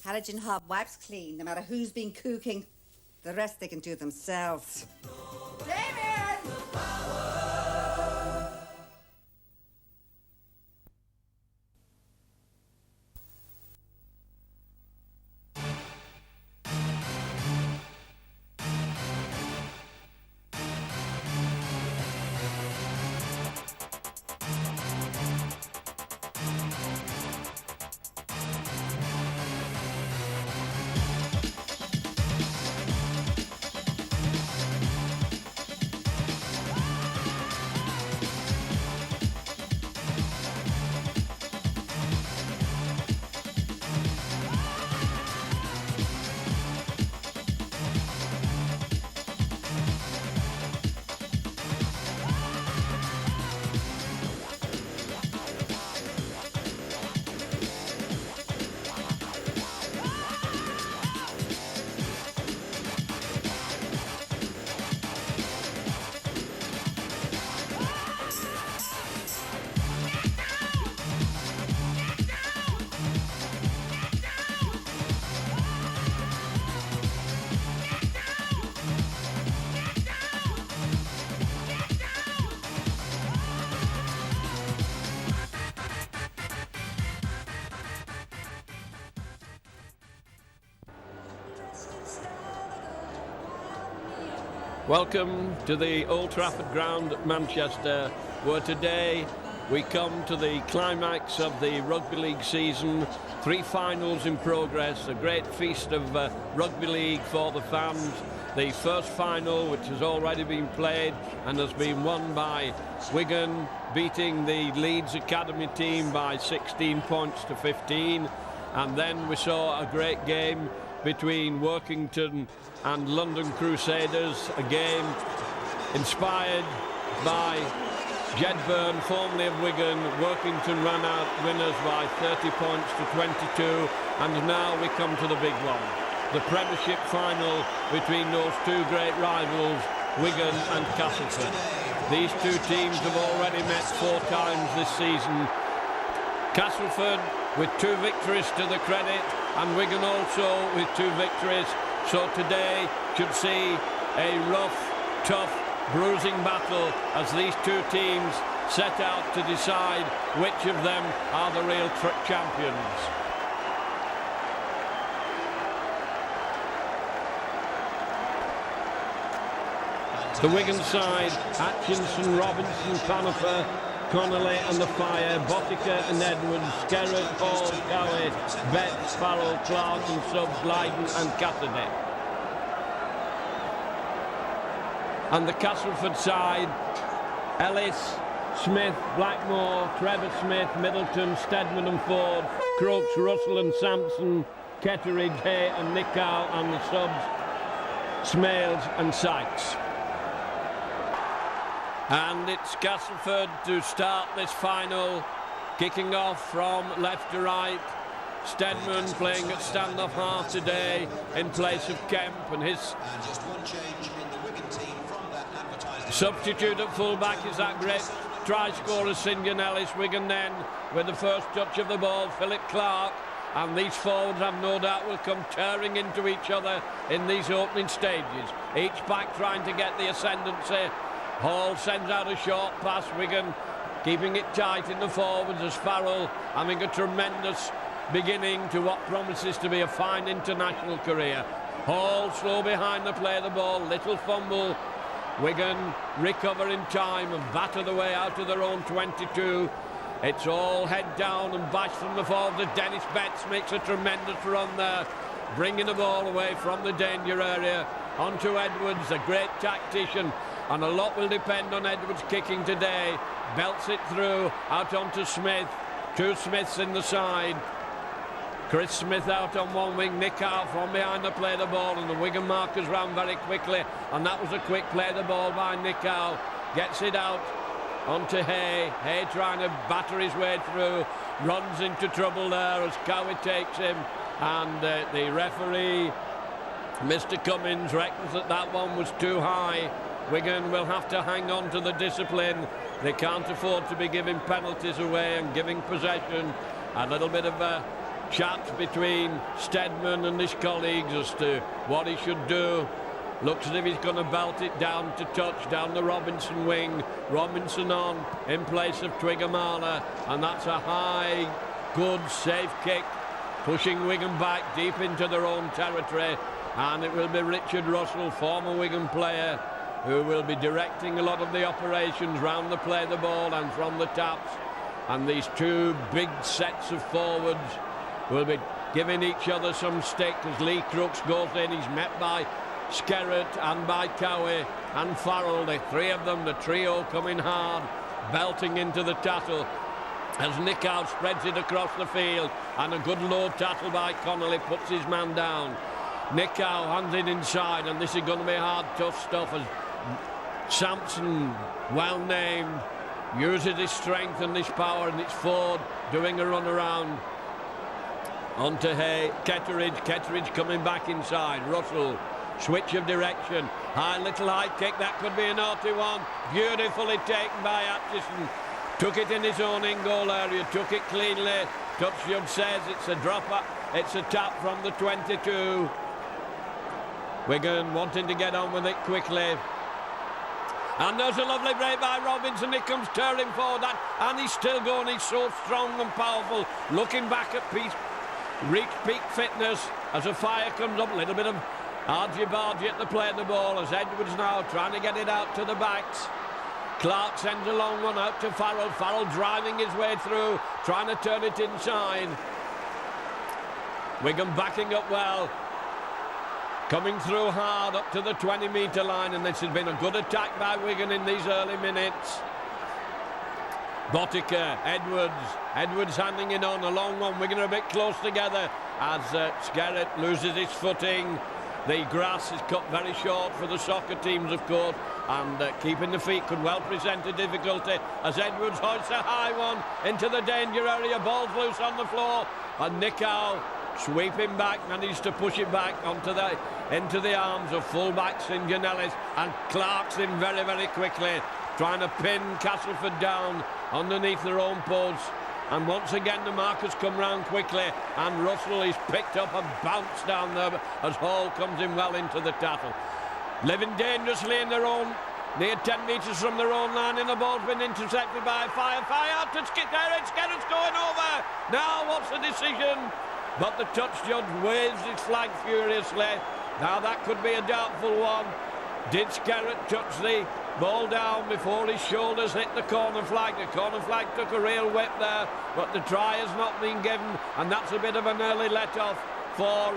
Halogen Hob wipes clean, no matter who's been cooking. The rest they can do themselves. Damien! Welcome to the Old Trafford ground at Manchester, where today we come to the climax of the rugby league season. 3 finals in progress, a great feast of rugby league for the fans. The first final, which has already been played and has been won by Wigan, beating the Leeds Academy team by 16 points to 15. And then we saw a great game between Workington and London Crusaders, a game inspired by Jedburn, formerly of Wigan. Workington ran out winners by 30 points to 22, and now we come to the big one, the Premiership final between those 2 great rivals, Wigan and Castleford. These 2 teams have already met 4 times this season. Castleford with 2 victories to the credit, and Wigan also with 2 victories. So today should see a rough, tough, bruising battle as these 2 teams set out to decide which of them are the real champions. The Wigan side, Atkinson, Robinson, Panifer, Connolly and the Fire, Bottiker and Edwards, Skerrett, Hall, Cowie, Betts, Farrell, Clark and subs, Lydon and Cassidy. And the Castleford side, Ellis, Smith, Blackmore, Trevor Smith, Middleton, Steadman and Ford, Crooks, Russell and Sampson, Ketteridge, Hay and Nichow, and the subs, Smales and Sykes. And it's Castleford to start this final, kicking off from left to right. Steadman playing at stand-off half today in place of Kemp, and his substitute at full-back is that great try-scorer St John Ellis. Wigan then with the first touch of the ball, Philip Clark, and these forwards have no doubt will come tearing into each other in these opening stages. Each back trying to get the ascendancy. Hall sends out a short pass, Wigan keeping it tight in the forwards as Farrell having a tremendous beginning to what promises to be a fine international career. Hall slow behind the play of the ball, little fumble. Wigan recover in time and batter the way out of their own 22. It's all head down and bash from the forwards. Dennis Betts makes a tremendous run there, bringing the ball away from the danger area onto Edwards, a great tactician. And a lot will depend on Edwards kicking today. Belts it through, out onto Smith. 2 Smiths in the side. Chris Smith out on one wing, Nick out from behind the play of the ball, and the Wigan markers ran very quickly, and that was a quick play of the ball by Nick out. Gets it out onto Hay. Hay trying to batter his way through, runs into trouble there as Cowie takes him, and the referee, Mr. Cummins, reckons that that one was too high. Wigan will have to hang on to the discipline. They can't afford to be giving penalties away and giving possession. A little bit of chat between Steadman and his colleagues as to what he should do. Looks as if he's going to belt it down to touch, down the Robinson wing. Robinson on in place of Twiggamala, and that's a high, good, safe kick, pushing Wigan back deep into their own territory. And it will be Richard Russell, former Wigan player, who will be directing a lot of the operations round the play the ball and from the taps. And these two big sets of forwards will be giving each other some stick as Lee Crooks goes in. He's met by Skerrett and by Cowie and Farrell, the three of them, the trio coming hard, belting into the tackle as Nickow spreads it across the field, and a good low tackle by Connolly puts his man down. Nickow hands it inside, and this is going to be hard, tough stuff as Sampson, well named, uses his strength and his power, and it's Ford doing a run around onto Ketteridge. Ketteridge coming back inside. Russell, switch of direction, little high kick, that could be a naughty one. Beautifully taken by Atchison, took it in his own in-goal area, took it cleanly. Touch judge says it's a drop up, it's a tap from the 22. Wigan wanting to get on with it quickly. And there's a lovely break by Robinson. It comes tearing forward, and he's still going. He's so strong and powerful. Looking back at reach peak fitness as a fire comes up. A little bit of argy-bargy at the play of the ball as Edwards now trying to get it out to the backs. Clark sends a long one out to Farrell. Farrell driving his way through, trying to turn it inside. Wigan backing up well. Coming through hard up to the 20-metre line, and this has been a good attack by Wigan in these early minutes. Botica, Edwards handing it on, a long one. Wigan are a bit close together as Skerrett loses his footing. The grass is cut very short for the soccer teams, of course, and keeping the feet could well present a difficulty as Edwards hoists a high one into the danger area. Ball's loose on the floor, and Nickow sweeping back, managed to push it back into the arms of full-back St. John Ellis, and Clark's in very, very quickly, trying to pin Castleford down underneath their own posts. And once again the markers come round quickly, and Russell is picked up and bounced down there as Hall comes in well into the tackle. Living dangerously in their own, near 10 metres from their own line, and the ball's been intercepted by fire out to Skerrett. Skerrett's going over. Now what's the decision? But the touch judge waves his flag furiously. Now that could be a doubtful one. Did Skerrett touch the ball down before his shoulders hit the corner flag? The corner flag took a real whip there, but the try has not been given, and that's a bit of an early let-off for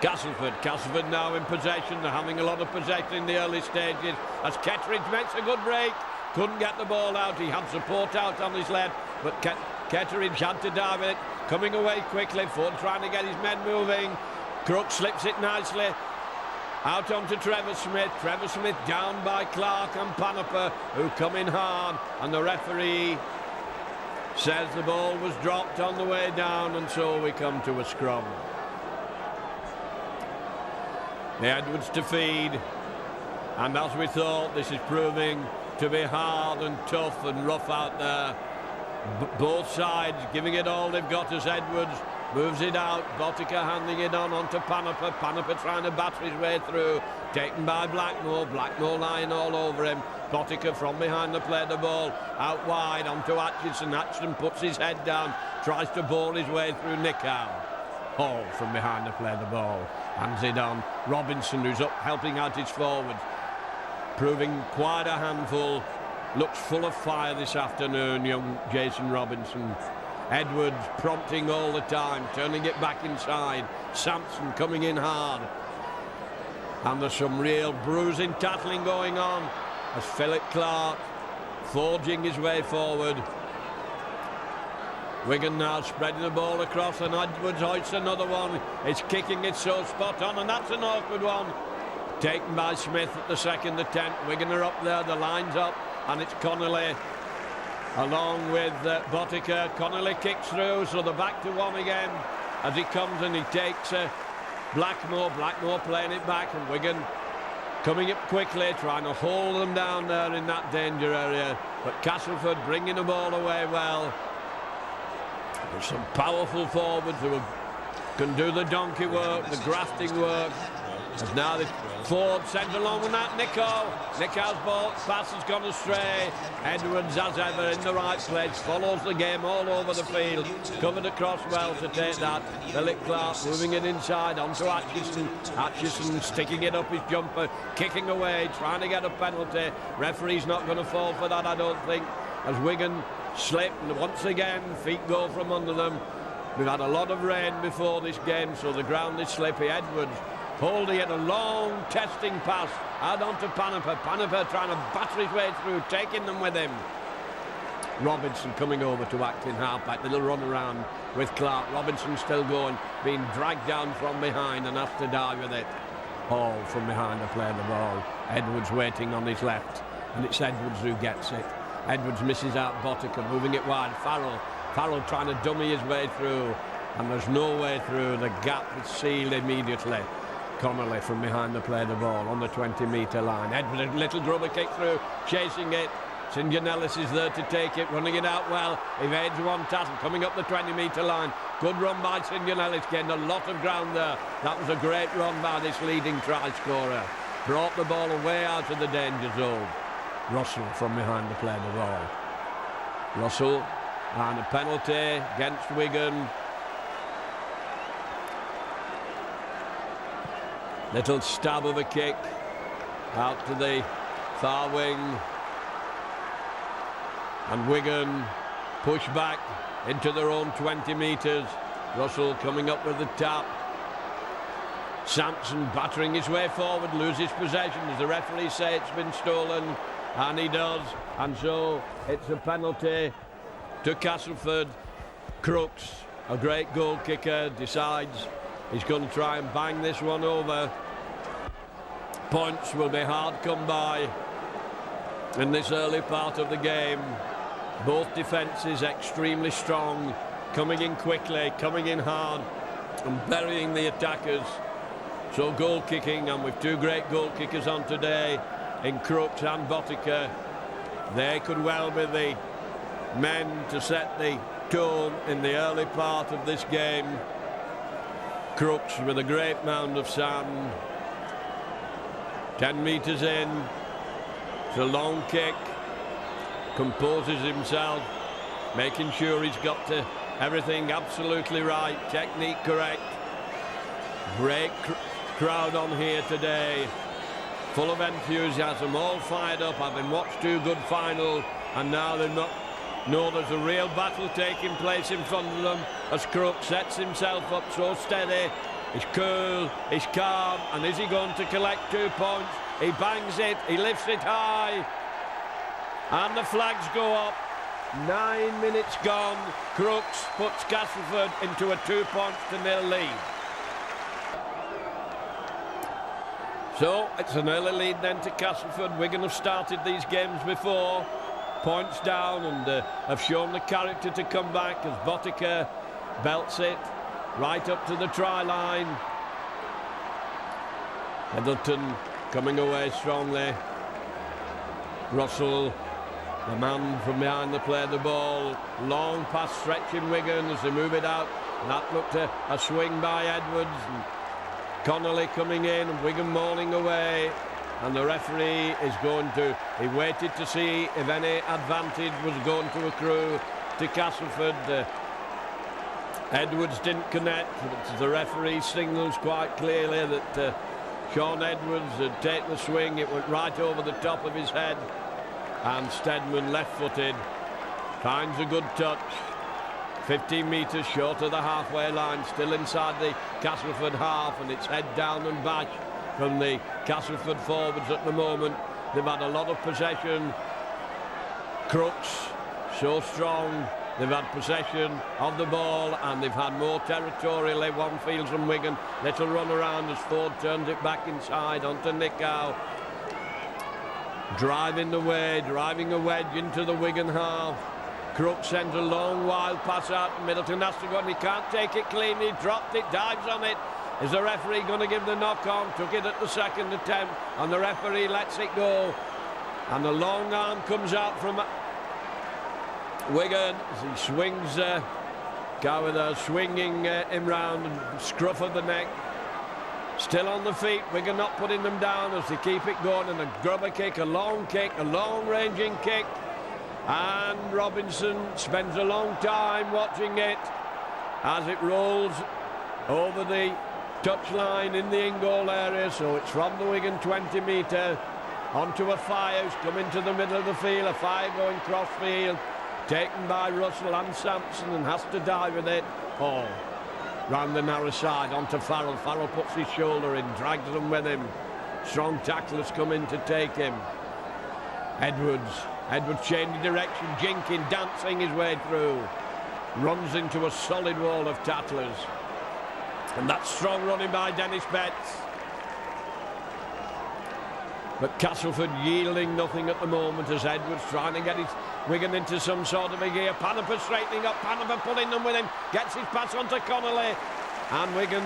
Castleford. Castleford now in possession. They're having a lot of possession in the early stages as Ketteridge makes a good break. Couldn't get the ball out. He had support out on his left, but Ketteridge had to dive it. Coming away quickly, Ford trying to get his men moving. Crook slips it nicely out onto Trevor Smith. Trevor Smith down by Clark and Panaper, who come in hard, and the referee says the ball was dropped on the way down, and so we come to a scrum. The Edwards to feed, and as we thought, this is proving to be hard and tough and rough out there. Both sides giving it all they've got as Edwards moves it out. Botica handing it on onto Panaper. Panaper trying to batter his way through. Taken by Blackmore. Blackmore lying all over him. Botica from behind the play the ball out wide onto Atchison. Atchison puts his head down. Tries to ball his way through Nickow. Hall from behind the play the ball. Hands it on. Robinson, who's up helping out his forwards. Proving quite a handful. Looks full of fire this afternoon, young Jason Robinson. Edwards prompting all the time, turning it back inside. Sampson coming in hard. And there's some real bruising, tackling going on as Philip Clark forging his way forward. Wigan now spreading the ball across, and Edwards hoists another one. It's kicking it so spot on, and that's an awkward one. Taken by Smith at the second attempt. Wigan are up there, the line's up, and it's Connolly along with Botica. Connolly kicks through, so they're back to one again as he comes and he takes Blackmore. Blackmore playing it back, and Wigan coming up quickly, trying to hold them down there in that danger area. But Castleford bringing the ball away well. There's some powerful forwards who can do the donkey work, the grafting work. As now the forward sends along with that Nico. Nico's ball pass has gone astray. Edwards, as ever, in the right place, follows the game all over the field. Covered across well to take that. Philip Clark moving it inside onto Atchison. Atchison sticking it up his jumper, kicking away, trying to get a penalty. Referee's not going to fall for that, I don't think. As Wigan slip, and once again, feet go from under them. We've had a lot of rain before this game, so the ground is slippy. Edwards holding it, a long testing pass out onto Paniper. Paniper trying to batter his way through, taking them with him. Robinson coming over to act in half-back, little run around with Clark. Robinson still going, being dragged down from behind and has to die with it. Hall from behind to play the ball. Edwards waiting on his left, and it's Edwards who gets it. Edwards misses out Botica, moving it wide. Farrell trying to dummy his way through, and there's no way through. The gap is sealed immediately. Connolly from behind to play the ball on the 20-metre line. Edwards, little grubber kick through, chasing it. St. John Ellis is there to take it, running it out well. Evades one tackle, coming up the 20-metre line. Good run by St. John Ellis, getting a lot of ground there. That was a great run by this leading try scorer. Brought the ball away out of the danger zone. Russell from behind to play the ball. Russell, and a penalty against Wigan. Little stab of a kick out to the far wing, and Wigan push back into their own 20 metres. Russell coming up with the tap. Sampson battering his way forward, loses possession as the referee say it's been stolen, and he does, and so it's a penalty to Castleford. Crooks, a great goal kicker, decides he's going to try and bang this one over. Points will be hard come by in this early part of the game. Both defences extremely strong, coming in quickly, coming in hard and burying the attackers. So goal kicking, and with two great goal kickers on today in Crooks and Botica, they could well be the men to set the tone in the early part of this game. Crooks with a great mound of sand. 10 metres in. It's a long kick. Composes himself, making sure he's got everything absolutely right. Technique correct. Great crowd on here today. Full of enthusiasm, all fired up, having watched two good finals, and now they know there's a real battle taking place in front of them as Crook sets himself up so steady. He's cool, he's calm, and is he going to collect 2 points? He bangs it, he lifts it high, and the flags go up. 9 minutes gone. Crooks puts Castleford into a 2-0 lead. So it's an early lead then to Castleford. Wigan have started these games before, points down, and have shown the character to come back as Botica belts it right up to the try line. Middleton coming away strongly. Russell, the man from behind to play the ball. Long pass stretching Wigan as they move it out. And that looked a swing by Edwards. And Connolly coming in, and Wigan mauling away. And the referee is going to... He waited to see if any advantage was going to accrue to Castleford. Edwards didn't connect, but the referee signals quite clearly that Sean Edwards had taken the swing. It went right over the top of his head, and Steadman left-footed finds a good touch. 15 metres short of the halfway line, still inside the Castleford half, and it's head down and bash from the Castleford forwards at the moment. They've had a lot of possession. Crooks so strong. They've had possession of the ball, and they've had more territorially one field from Wigan. Little run around as Ford turns it back inside onto Nicow. Driving a wedge into the Wigan half. Crook sends a long wild pass out. Middleton has to go, and he can't take it clean. He dropped it, dives on it. Is the referee going to give the knock on? Took it at the second attempt, and the referee lets it go. And the long arm comes out from Wigan as he swings Gower there swinging him round and scruff of the neck. Still on the feet, Wigan not putting them down as they keep it going, and a grubber kick, a long-ranging kick. And Robinson spends a long time watching it as it rolls over the touchline in the in-goal area. So it's from the Wigan 20 metre onto a fire who's come into the middle of the field. A fire going cross field, taken by Russell and Sampson, and has to die with it. Oh, round the narrow side onto Farrell. Farrell puts his shoulder in, drags them with him. Strong tacklers come in to take him. Edwards changing direction, jinking, dancing his way through. Runs into a solid wall of tattlers. And that's strong running by Dennis Betts. But Castleford yielding nothing at the moment as Edwards trying to get his Wigan into some sort of a gear. Panaper straightening up, Panaper pulling them with him, gets his pass onto Connolly. And Wigan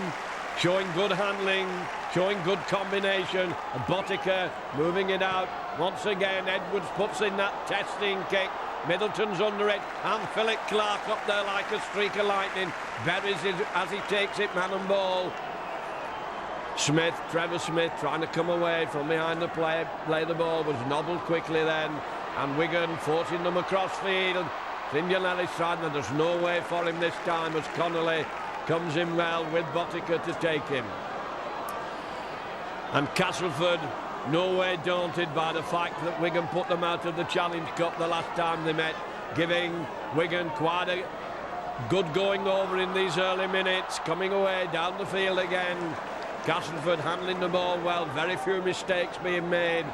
showing good handling, showing good combination. Botica moving it out. Once again, Edwards puts in that testing kick. Middleton's under it, and Philip Clark up there like a streak of lightning. Buries it as he takes it, man and ball. Trevor Smith trying to come away from behind the play the ball, was nobbled quickly then. And Wigan forcing them across field. Indian Ellis trying, and there's no way for him this time as Connolly comes in well with Botica to take him. And Castleford no way daunted by the fact that Wigan put them out of the Challenge Cup the last time they met, giving Wigan quite a good going over in these early minutes, coming away down the field again. Castleford handling the ball well, very few mistakes being made.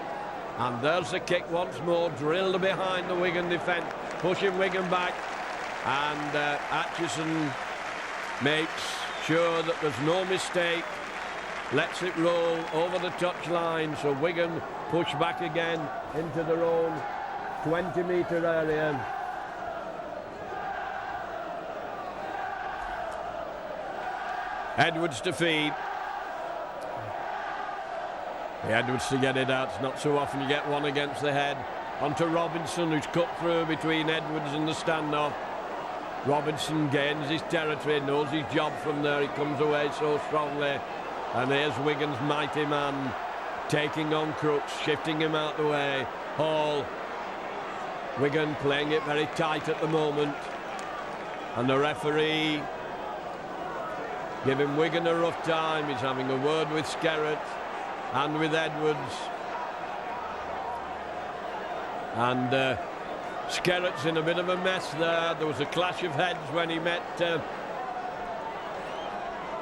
And there's the kick once more, drilled behind the Wigan defence, pushing Wigan back. And Atchison makes sure that there's no mistake, lets it roll over the touchline, so Wigan push back again into their own 20-metre area. Edwards to feed. Edwards to get it out. It's not so often you get one against the head. Onto Robinson, who's cut through between Edwards and the standoff. Robinson gains his territory, knows his job from there. He comes away so strongly. And here's Wigan's mighty man taking on Crooks, shifting him out the way. Hall. Wigan playing it very tight at the moment. And the referee giving Wigan a rough time. He's having a word with Skerrett and with Edwards. And Skerrett's in a bit of a mess there. There was a clash of heads when he met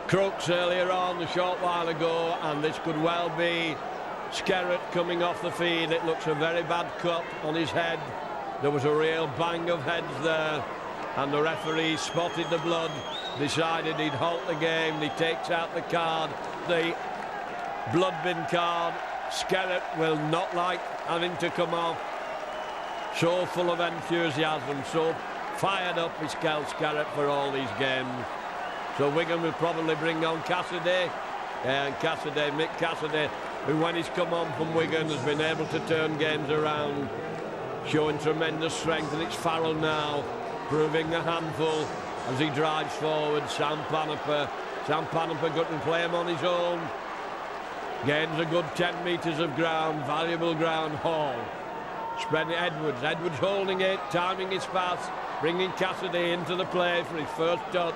Crooks earlier on a short while ago, and this could well be Skerrett coming off the feed. It looks a very bad cut on his head. There was a real bang of heads there, and the referee spotted the blood, decided he'd halt the game. He takes out the card, the blood bin card. Skerrett will not like having to come off. So full of enthusiasm, so fired up is Kel Skerrett for all these games. So Wigan will probably bring on Cassidy, and Mick Cassidy, who when he's come on from Wigan has been able to turn games around, showing tremendous strength. And it's Farrell now, proving a handful as he drives forward. Sam Panaper got to play him on his own. Gains a good 10 metres of ground, valuable ground. Hall. Spreading Edwards holding it, timing his pass, bringing Cassidy into the play for his first touch.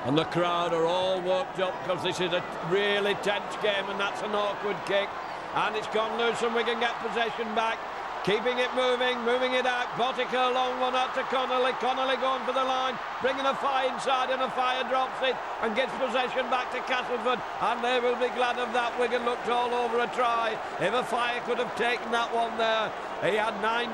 And the crowd are all worked up because this is a really tense game, and that's an awkward kick. And it's gone loose and we can get possession back. Keeping it moving it out. Botica, a long one out to Connolly. Connolly going for the line, bringing a fire inside, and a fire drops it and gets possession back to Castleford. And they will be glad of that. Wigan looked all over a try. If a fire could have taken that one there, he had 9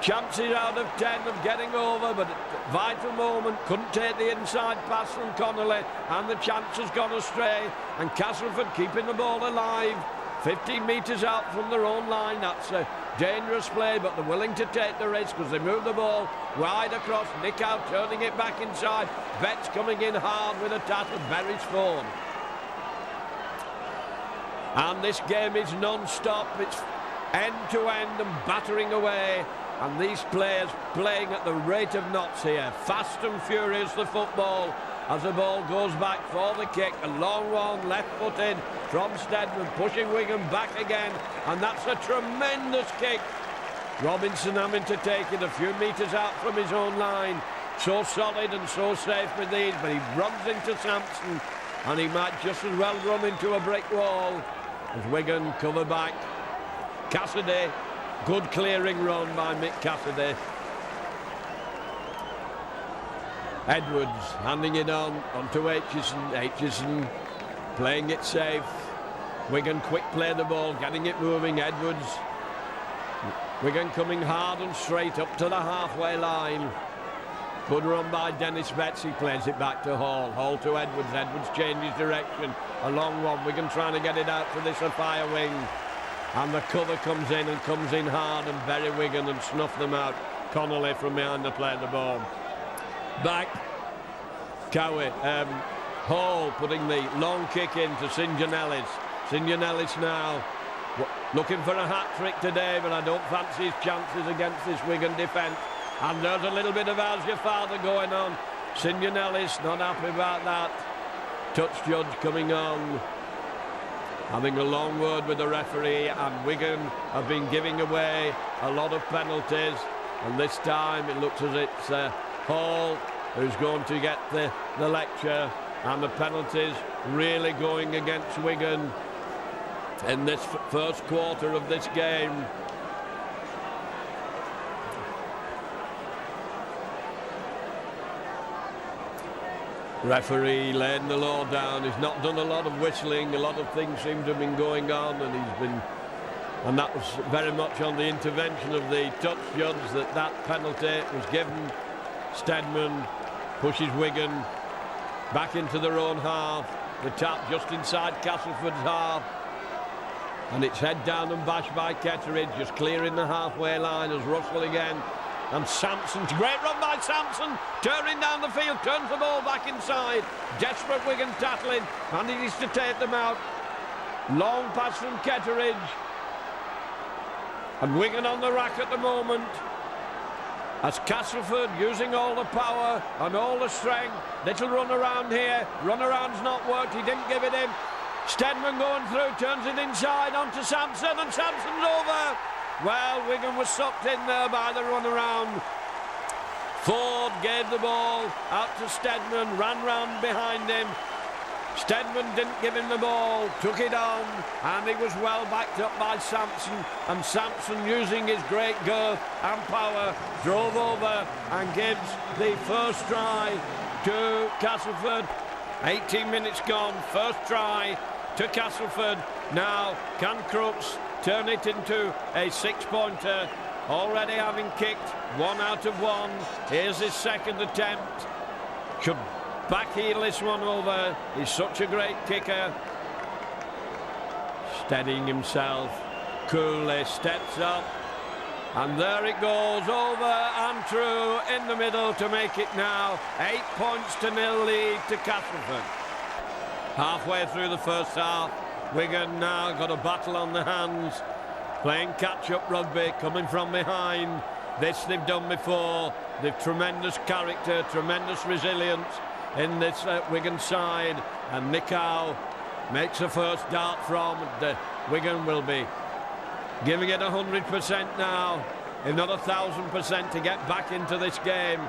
chances out of 10 of getting over, but vital moment, couldn't take the inside pass from Connolly, and the chance has gone astray. And Castleford keeping the ball alive. 15 metres out from their own line. That's a dangerous play, but they're willing to take the risk because they move the ball wide across. Nick out, turning it back inside. Betts coming in hard with a tackle. Berry's form. And this game is non-stop. It's end to end and battering away. And these players playing at the rate of knots here. Fast and furious, the football, as the ball goes back for the kick. A long one, left-footed from Stedman, pushing Wigan back again. And that's a tremendous kick. Robinson having to take it a few metres out from his own line. So solid and so safe with these, but he runs into Sampson, and he might just as well run into a brick wall as Wigan cover back. Cassidy, good clearing run by Mick Cassidy. Edwards handing it onto Aitchison. Aitchison playing it safe. Wigan quick play the ball, getting it moving. Edwards. Wigan coming hard and straight up to the halfway line. Good run by Dennis Betts. He plays it back to Hall. Hall to Edwards. Edwards changes direction. A long one. Wigan trying to get it out to this fire wing. And the cover comes in and comes in hard and bury Wigan and snuff them out. Connolly from behind the play the ball. Back. Cowie. Hall putting the long kick in to St. John Ellis. St. John Ellis now looking for a hat-trick today, but I don't fancy his chances against this Wigan defence. And there's a little bit of how's your father going on. St. John Ellis not happy about that. Touch judge coming on, having a long word with the referee, and Wigan have been giving away a lot of penalties, and this time it looks as it's Hall who's going to get the lecture, and the penalties really going against Wigan in this first quarter of this game. Referee laying the law down. He's not done a lot of whistling. A lot of things seem to have been going on, and that was very much on the intervention of the touch judge that penalty was given. Stedman pushes Wigan back into their own half. The tap just inside Castleford's half, and it's head down and bashed by Ketteridge, just clearing the halfway line as Russell again. And Sampson, great run by Sampson, turning down the field, turns the ball back inside. Desperate Wigan tackling, manages to take them out. Long pass from Ketteridge. And Wigan on the rack at the moment. As Castleford using all the power and all the strength. Little run around here. Run around's not worked, he didn't give it in. Stedman going through, turns it inside onto Sampson, and Sampson's over. Well, Wigan was sucked in there by the run around. Ford gave the ball out to Stedman, ran round behind him. Stedman didn't give him the ball, took it on, and he was well backed up by Sampson. And Sampson, using his great girth and power, drove over and gives the first try to Castleford. 18 minutes gone, first try to Castleford. Now, can Crooks turn it into a six-pointer, already having kicked 1 out of 1. Here's his second attempt. Should backheel this one over. He's such a great kicker. Steadying himself, coolly steps up, and there it goes, over and through in the middle to make it now 8 points to 0 lead to Castleford. Halfway through the first half, Wigan now got a battle on their hands, playing catch-up rugby, coming from behind. This they've done before. They've tremendous character, tremendous resilience in this Wigan side. And Nick Howe makes a first dart from. Wigan will be giving it 100% now, if not 1,000%, to get back into this game.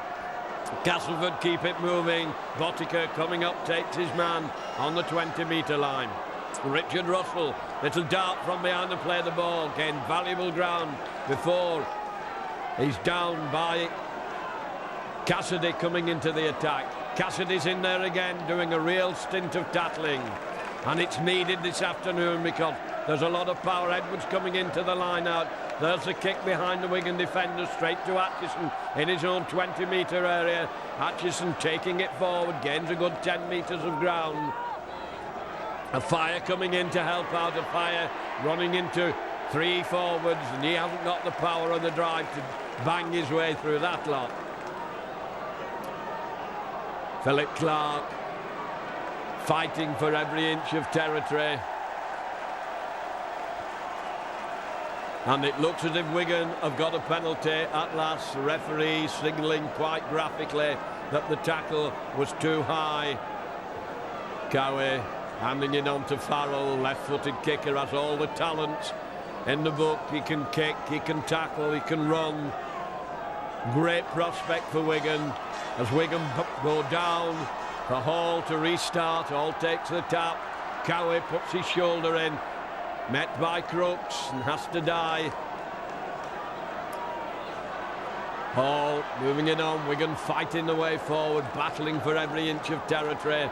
Castleford keep it moving. Botica coming up, takes his man on the 20-metre line. Richard Russell, little dart from behind to play the ball, gained valuable ground before he's down by Cassidy coming into the attack. Cassidy's in there again, doing a real stint of tackling, and it's needed this afternoon because there's a lot of power. Edwards coming into the line out. There's the kick behind the Wigan defender, straight to Atchison in his own 20-metre area. Atchison taking it forward, gains a good 10 metres of ground. A fire coming in to help out. A fire running into 3 forwards, and he hasn't got the power or the drive to bang his way through that lot. Philip Clark fighting for every inch of territory. And it looks as if Wigan have got a penalty at last. The referee signalling quite graphically that the tackle was too high. Cowie handing it on to Farrell, left-footed kicker, has all the talents in the book. He can kick, he can tackle, he can run. Great prospect for Wigan as Wigan go down for Hall to restart. Hall takes the tap. Cowie puts his shoulder in, met by Crooks and has to die. Hall moving it on. Wigan fighting the way forward, battling for every inch of territory.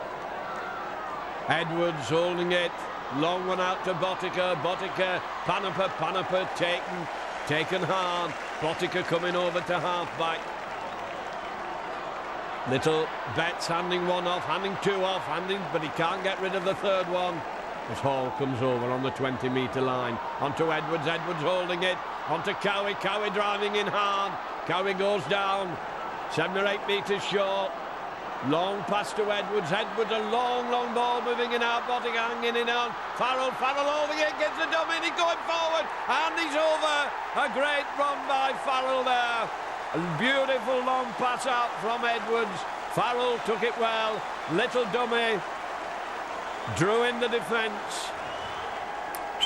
Edwards holding it. Long one out to Botica. Botica, Panapa taken hard. Botica coming over to half-back. Little Betts handing one off, handing two off, but he can't get rid of the third one. As Hall comes over on the 20-metre line. Onto Edwards, Edwards holding it. Onto Cowie, Cowie driving in hard. Cowie goes down, 7 or 8 metres short. Long pass to Edwards. Edwards, a long ball moving in out. Botica hanging in on. Farrell holding it, gets the dummy, he's going forward, and he's over. A great run by Farrell there. A beautiful long pass out from Edwards. Farrell took it well. Little dummy drew in the defence.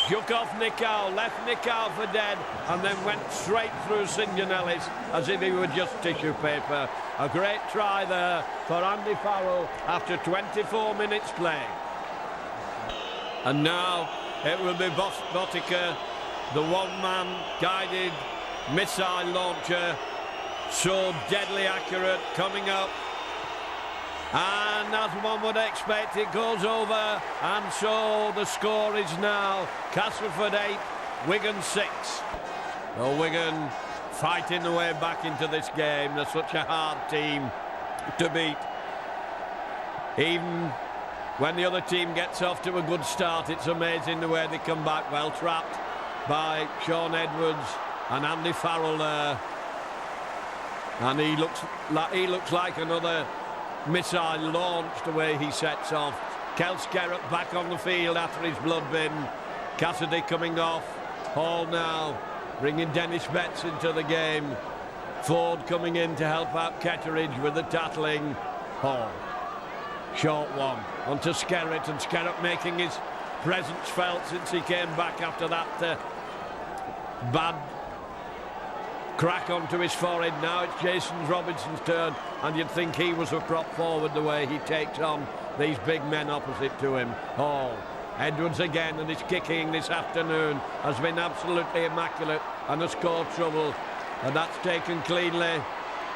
Shook off Nicow, left Nicow for dead, and then went straight through St John Ellis as if he were just tissue paper. A great try there for Andy Farrell after 24 minutes play. And now it will be Botica, the one-man guided missile launcher, so deadly accurate, coming up. And as one would expect, it goes over, and so the score is now Castleford 8, Wigan 6. Well, Wigan fighting the way back into this game. They're such a hard team to beat. Even when the other team gets off to a good start, it's amazing the way they come back. Well trapped by Sean Edwards and Andy Farrell there. And he looks like another missile launched the way he sets off. Kel Skerritt back on the field after his blood bin. Cassidy coming off. Hall now bringing Dennis Betts into the game. Ford coming in to help out Ketteridge with the tackling. Hall, short one onto Skerritt, and Skerritt making his presence felt since he came back after that bad crack onto his forehead. Now it's Jason Robinson's turn, and you'd think he was a prop forward the way he takes on these big men opposite to him. Hall, Edwards again, and his kicking this afternoon has been absolutely immaculate and has scored trouble, and that's taken cleanly.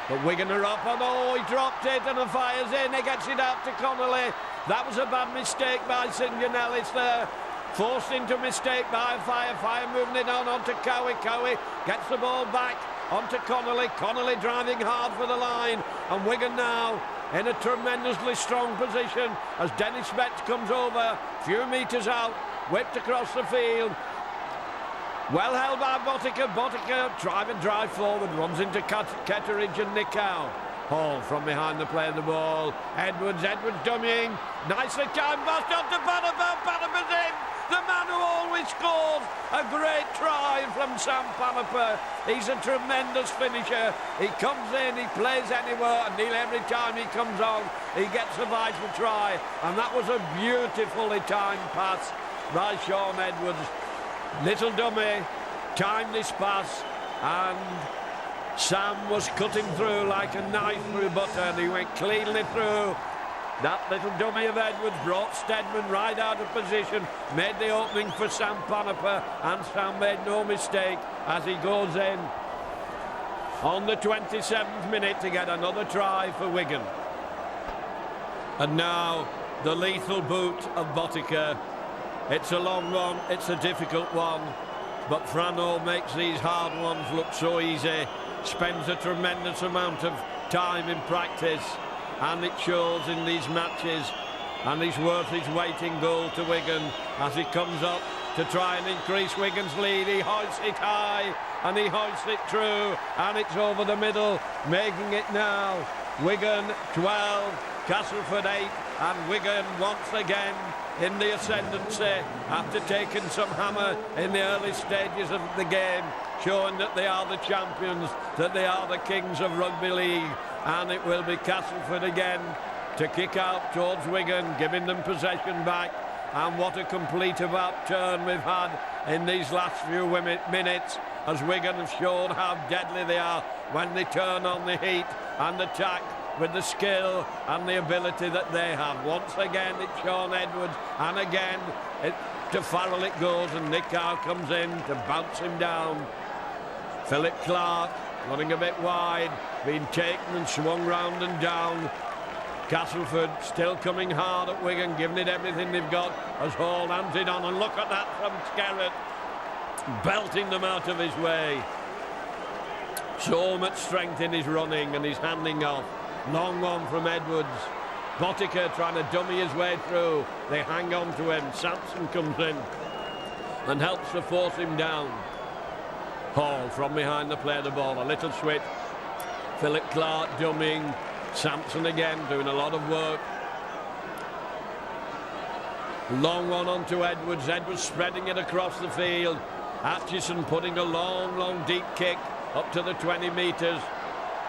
But Wigan are up, and oh, he dropped it and he fires in. He gets it out to Connolly. That was a bad mistake by St John Ellis there. Forced into mistake by Fire moving it on onto Cowie. Cowie gets the ball back onto Connolly. Connolly driving hard for the line, and Wigan now in a tremendously strong position as Dennis Betts comes over, a few metres out, whipped across the field. Well held by Botica. Botica drive forward, runs into Ketteridge and Nicow. Hall from behind the play of the ball. Edwards dummying. Nicely timed pass onto Panapa. Panapa's in. The man who always scores. A great try from Sam Panapa. He's a tremendous finisher. He comes in, he plays anywhere, and nearly every time he comes on, he gets a vital try. And that was a beautifully timed pass by Sean Edwards. Little dummy timed this pass, and Sam was cutting through like a knife through butter, and he went cleanly through. That little dummy of Edwards brought Stedman right out of position, made the opening for Sam Panapa, and Sam made no mistake as he goes in on the 27th minute to get another try for Wigan. And now the lethal boot of Botica. It's a long one, it's a difficult one, but Frano makes these hard ones look so easy, spends a tremendous amount of time in practice, and it shows in these matches, and he's worth his weight in gold to Wigan as he comes up to try and increase Wigan's lead. He hoists it high, and he hoists it true, and it's over the middle, making it now Wigan 12, Castleford 8, and Wigan once again in the ascendancy after taking some hammer in the early stages of the game, showing that they are the champions, that they are the kings of rugby league. And it will be Castleford again to kick out towards Wigan, giving them possession back. And what a complete about turn we've had in these last few minutes, as Wigan have shown how deadly they are when they turn on the heat and attack with the skill and the ability that they have. Once again, it's Sean Edwards, and again, to Farrell it goes, and Nick Howe comes in to bounce him down. Philip Clark running a bit wide, being taken and swung round and down. Castleford still coming hard at Wigan, giving it everything they've got as Hall hands it on, and look at that from Skerrett, belting them out of his way. So much strength in his running and his handing off. Long one from Edwards. Botica trying to dummy his way through. They hang on to him. Sampson comes in and helps to force him down. Hall from behind the play the ball. A little switch. Philip Clark dummying. Sampson again doing a lot of work. Long one onto Edwards. Edwards spreading it across the field. Atchison putting a long deep kick up to the 20 metres.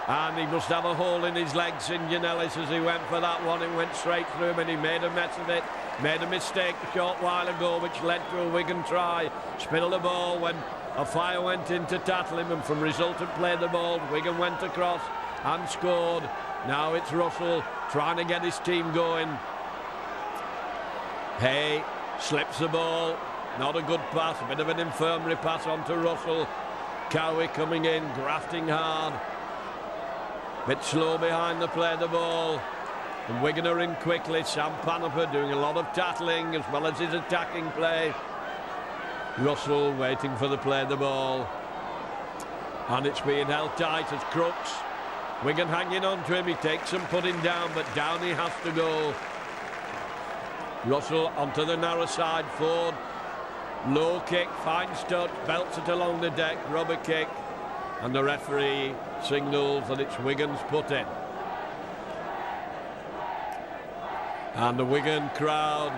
And he must have a hole in his leg, St. John Ellis, as he went for that one. It went straight through him and he made a mess of it. Made a mistake a short while ago, which led to a Wigan try. Spilled the ball when a fire went in to tackle him, and from resultant play the ball, Wigan went across and scored. Now it's Russell trying to get his team going. Hay slips the ball. Not a good pass, a bit of an infirmary pass onto Russell. Cowie coming in, grafting hard. Bit slow behind the play the ball. And Wigan are in quickly. Sam Panaper doing a lot of tackling as well as his attacking play. Russell waiting for the play the ball. And it's being held tight as Crooks. Wigan hanging on to him. He takes some putting down, but down he has to go. Russell onto the narrow side. Ford. Low kick, fine touch, belts it along the deck, rubber kick. And the referee signals that it's Wigan's put in. And the Wigan crowd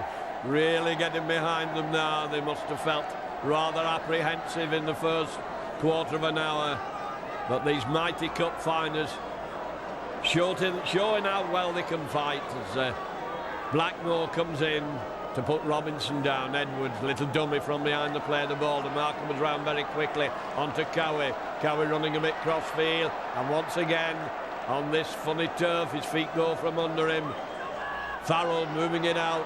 really getting behind them now. They must have felt rather apprehensive in the first quarter of an hour. But these mighty cup finers showing how well they can fight as Blackmore comes in to put Robinson down. Edwards, little dummy from behind the play the ball. The marker was round very quickly onto Cowie. Cowie running a bit cross field, and once again on this funny turf his feet go from under him. Farrell moving it out.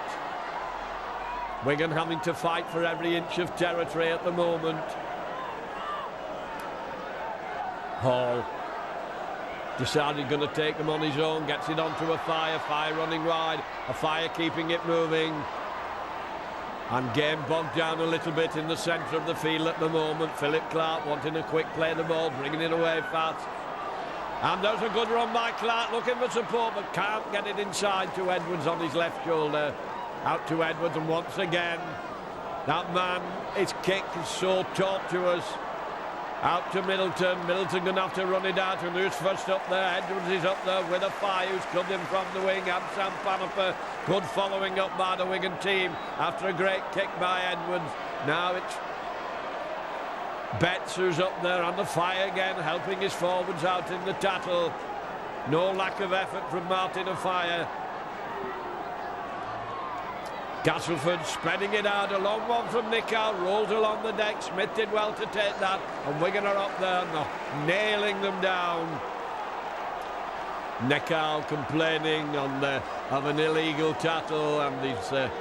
Wigan having to fight for every inch of territory at the moment. Hall decided going to take them on his own, gets it onto a fire running wide, a fire keeping it moving. And game bogged down a little bit in the centre of the field at the moment. Philip Clark wanting a quick play the ball, bringing it away fast. And there's a good run by Clark, looking for support, but can't get it inside to Edwards on his left shoulder. Out to Edwards, and once again, that man, his kick is so taught to us. Out to Middleton. Middleton going to have to run it out. And who's first up there? Edwards is up there with a fire who's come in from the wing. And Sam Panaper. Good following up by the Wigan team after a great kick by Edwards. Now it's Betts who's up there on the fire again, helping his forwards out in the tattle. No lack of effort from Martin Ofire. Castleford spreading it out, a long one from Nick Howe, rolls along the deck. Smith did well to take that, and Wigan are up there, nailing them down. Nick Howe complaining of an illegal tackle, and his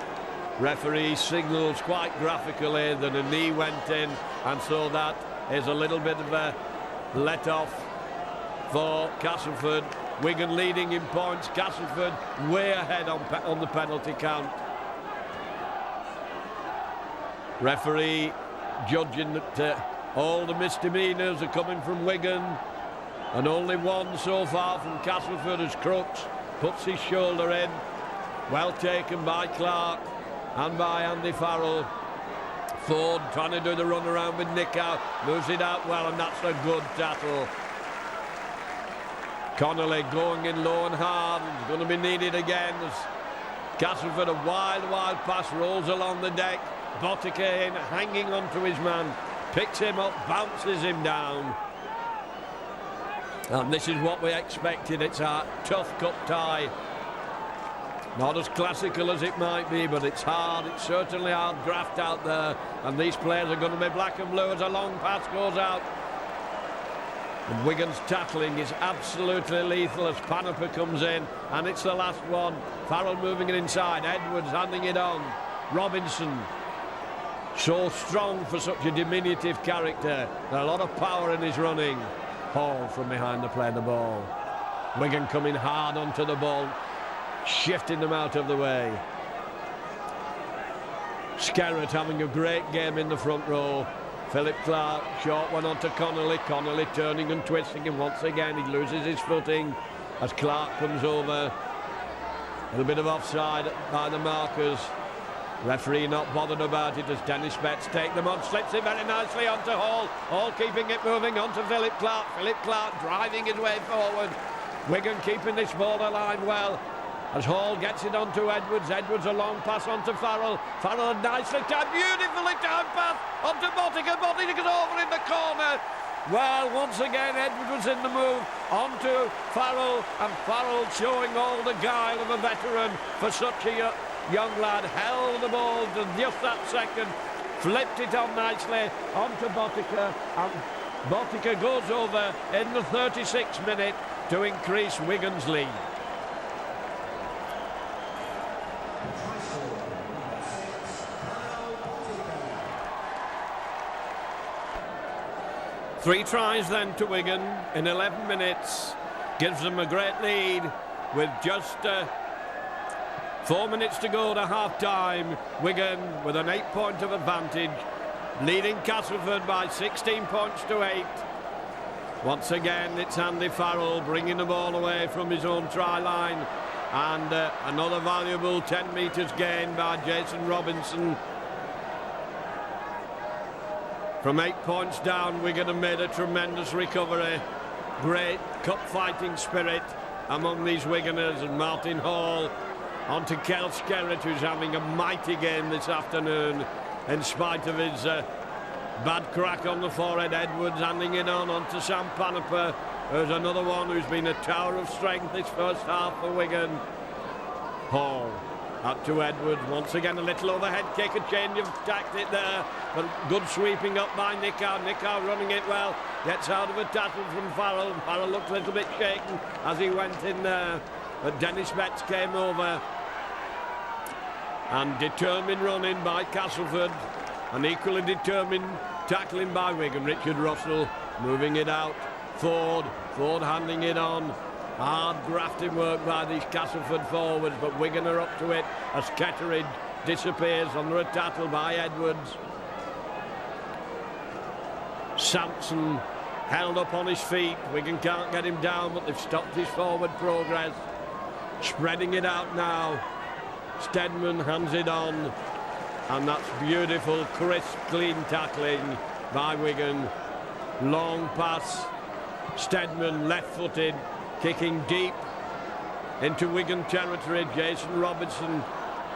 referee signals quite graphically that a knee went in, and so that is a little bit of a let-off for Castleford. Wigan leading in points, Castleford way ahead on the penalty count. Referee judging that all the misdemeanours are coming from Wigan, and only one so far from Castleford as Crooks puts his shoulder in. Well taken by Clark and by Andy Farrell. Ford trying to do the run around with Nick Howe, moves it out well, and that's a good tackle. Connolly going in low and hard, it's going to be needed again as Castleford, a wild pass, rolls along the deck. Botica in, hanging onto his man, picks him up, bounces him down. And this is what we expected. It's a tough cup tie. Not as classical as it might be, but it's hard. It's certainly hard draft out there. And these players are going to be black and blue as a long pass goes out. And Wigan's tackling is absolutely lethal as Panaper comes in. And it's the last one. Farrell moving it inside. Edwards handing it on. Robinson. So strong for such a diminutive character. There's a lot of power in his running. Hall from behind to play the ball. Wigan coming hard onto the ball, shifting them out of the way. Skerrett having a great game in the front row. Philip Clark, short one onto Connolly. Connolly turning and twisting him once again. He loses his footing as Clark comes over. A little bit of offside by the markers. Referee not bothered about it as Dennis Betts take them on, slips it very nicely onto Hall. Hall keeping it moving onto Philip Clark. Philip Clark driving his way forward. Wigan keeping this ball alive well as Hall gets it onto Edwards. Edwards a long pass onto Farrell. Farrell nicely timed, beautifully timed pass onto Botica. Botica's over in the corner. Well, once again, Edwards was in the move onto Farrell, and Farrell showing all the guile of a veteran for such a young lad. Held the ball to just that second, flipped it on nicely onto Botica, and Botica goes over in the 36th minute to increase Wigan's lead. Three tries then to Wigan in 11 minutes, gives them a great lead with just 4 minutes to go to half-time. Wigan with an 8-point of advantage, leading Castleford by 16 points to 8. Once again, it's Andy Farrell bringing the ball away from his own try line, and another valuable 10 metres gained by Jason Robinson. From 8 points down, Wigan have made a tremendous recovery. Great cup-fighting spirit among these Wiganers, and Martin Hall onto Kel Skerrett, who's having a mighty game this afternoon in spite of his bad crack on the forehead. Edwards handing it onto Sam Panaper, who's another one who's been a tower of strength this first half for Wigan. Hall up to Edwards, once again a little overhead kick, a change of tactic there, but good sweeping up by Nickau. Nickau running it well, gets out of a tackle from Farrell. Farrell looked a little bit shaken as he went in there, but Dennis Betts came over. And determined running by Castleford, and equally determined tackling by Wigan. Richard Russell moving it out. Ford handing it on. Hard grafting work by these Castleford forwards, but Wigan are up to it as Ketteridge disappears under a tackle by Edwards. Sampson held up on his feet. Wigan can't get him down, but they've stopped his forward progress. Spreading it out now. Stedman hands it on, and that's beautiful, crisp, clean tackling by Wigan. Long pass. Stedman left-footed, kicking deep into Wigan territory. Jason Robinson,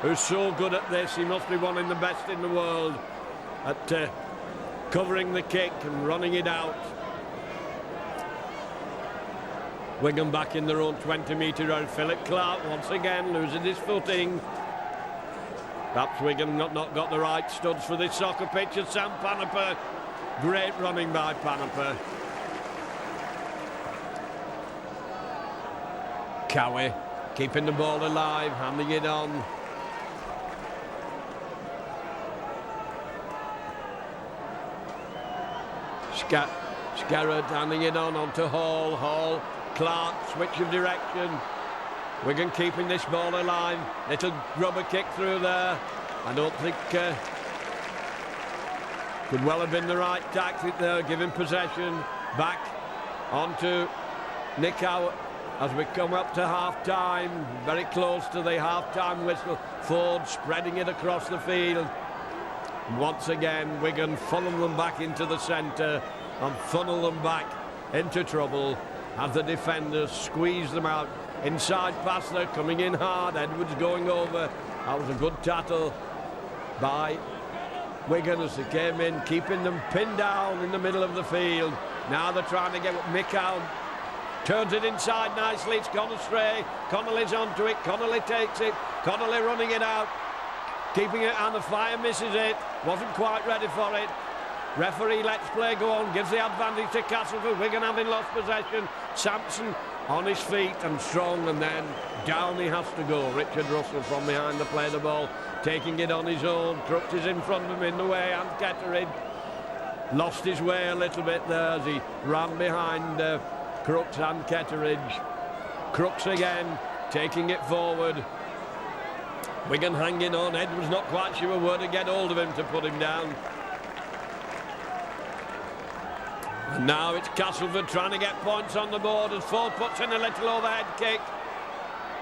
who's so good at this, he must be one of the best in the world at covering the kick and running it out. Wigan back in their own 20-metre area. Philip Clark once again losing his footing. Perhaps Wigan not got the right studs for this soccer pitch. And Sam Panaper, great running by Panaper. Cowie keeping the ball alive, handing it on. Skerrett handing it onto Hall. Hall, Clark, switch of direction. Wigan keeping this ball alive. Little rubber kick through there. I don't think could well have been the right tactic there, giving possession back onto Nickau as we come up to half-time. Very close to the half-time whistle. Ford spreading it across the field. And once again, Wigan funnel them back into the centre and funnel them back into trouble as the defenders squeeze them out inside pass there, coming in hard. Edwards going over. That was a good tackle by Wigan as they came in, keeping them pinned down in the middle of the field. Now they're trying to get Mick out. Turns it inside nicely. It's gone astray. Connolly's onto it. Connolly takes it. Connolly running it out. Keeping it, and the Fire misses it. Wasn't quite ready for it. Referee lets play go on. Gives the advantage to Castleford. Wigan having lost possession. Sampson on his feet and strong, and then down he has to go. Richard Russell from behind to play the ball. Taking it on his own. Crooks is in front of him in the way, and Ketteridge lost his way a little bit there as he ran behind Crooks and Ketteridge. Crooks again, taking it forward. Wigan hanging on. Edwards not quite sure where to get hold of him to put him down. And now it's Castleford trying to get points on the board as Ford puts in a little overhead kick.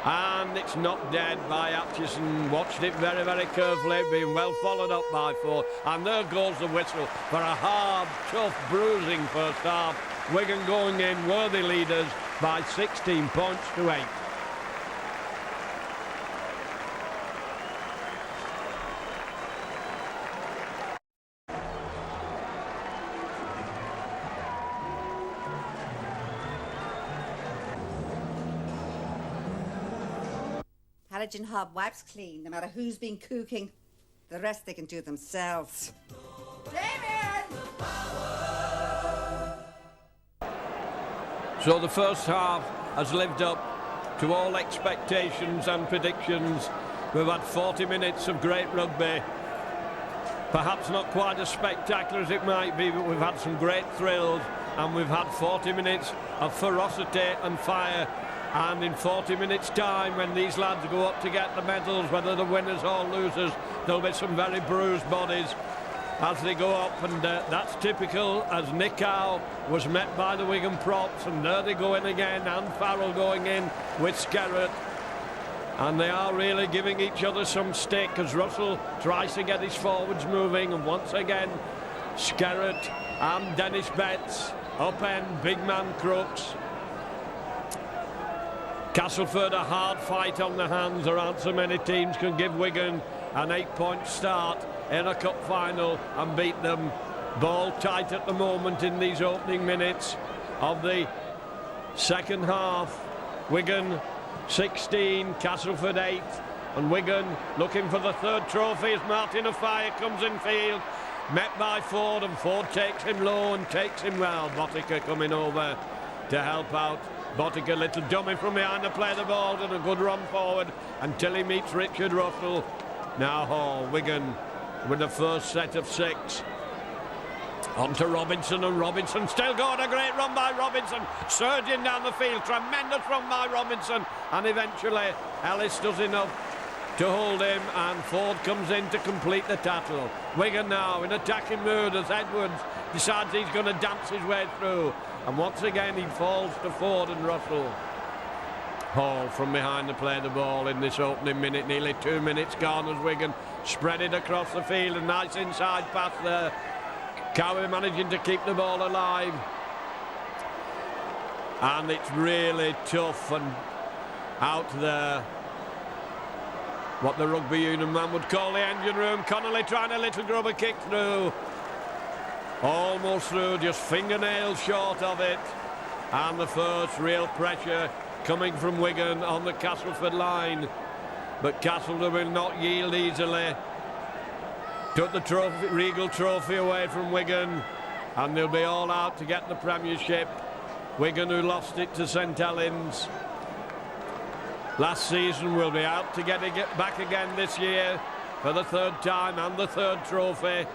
And it's knocked dead by Atchison. Watched it very, very carefully, being well followed up by Ford. And there goes the whistle for a hard, tough, bruising first half. Wigan going in, worthy leaders by 16 points to 8. Harrigan Hob wipes clean, no matter who's been cooking. The rest they can do themselves. Damien! So the first half has lived up to all expectations and predictions. We've had 40 minutes of great rugby. Perhaps not quite as spectacular as it might be, but we've had some great thrills, and we've had 40 minutes of ferocity and fire. And in 40 minutes' time, when these lads go up to get the medals, whether they're winners or losers, there'll be some very bruised bodies as they go up, and that's typical, as Nick Howe was met by the Wigan props, and there they go in again, and Farrell going in with Skerrett. And they are really giving each other some stick as Russell tries to get his forwards moving, and once again, Skerrett and Dennis Betts, upend, big man Crooks. Castleford, a hard fight on the hands. There aren't so many teams can give Wigan an 8-point start in a cup final and beat them. Ball tight at the moment in these opening minutes of the second half. Wigan 16, Castleford 8, and Wigan looking for the third trophy as Martin Afire comes in field, met by Ford, and Ford takes him low and takes him well. Bottiker coming over to help out. Bottiker, little dummy from behind to play the ball, and a good run forward until he meets Richard Russell. Now Hall, Wigan with the first set of 6. On to Robinson, and Robinson still going. A great run by Robinson, surging down the field. Tremendous run by Robinson, and eventually Ellis does enough to hold him, and Ford comes in to complete the tackle. Wigan now in attacking mood as Edwards decides he's going to dance his way through, and once again he falls to Ford and Russell. Hall from behind to play the ball in this opening minute. Nearly 2 minutes gone as Wigan spread it across the field. A nice inside pass there. Cowie managing to keep the ball alive. And it's really tough and out there. What the rugby union man would call the engine room. Connolly trying a little grubber kick through. Almost through, just fingernails short of it. And the first real pressure coming from Wigan on the Castleford line. But Castleford will not yield easily. Took the Regal Trophy away from Wigan, and they'll be all out to get the premiership. Wigan, who lost it to St Helens last season, will be out to get it back again this year for the third time and the third trophy.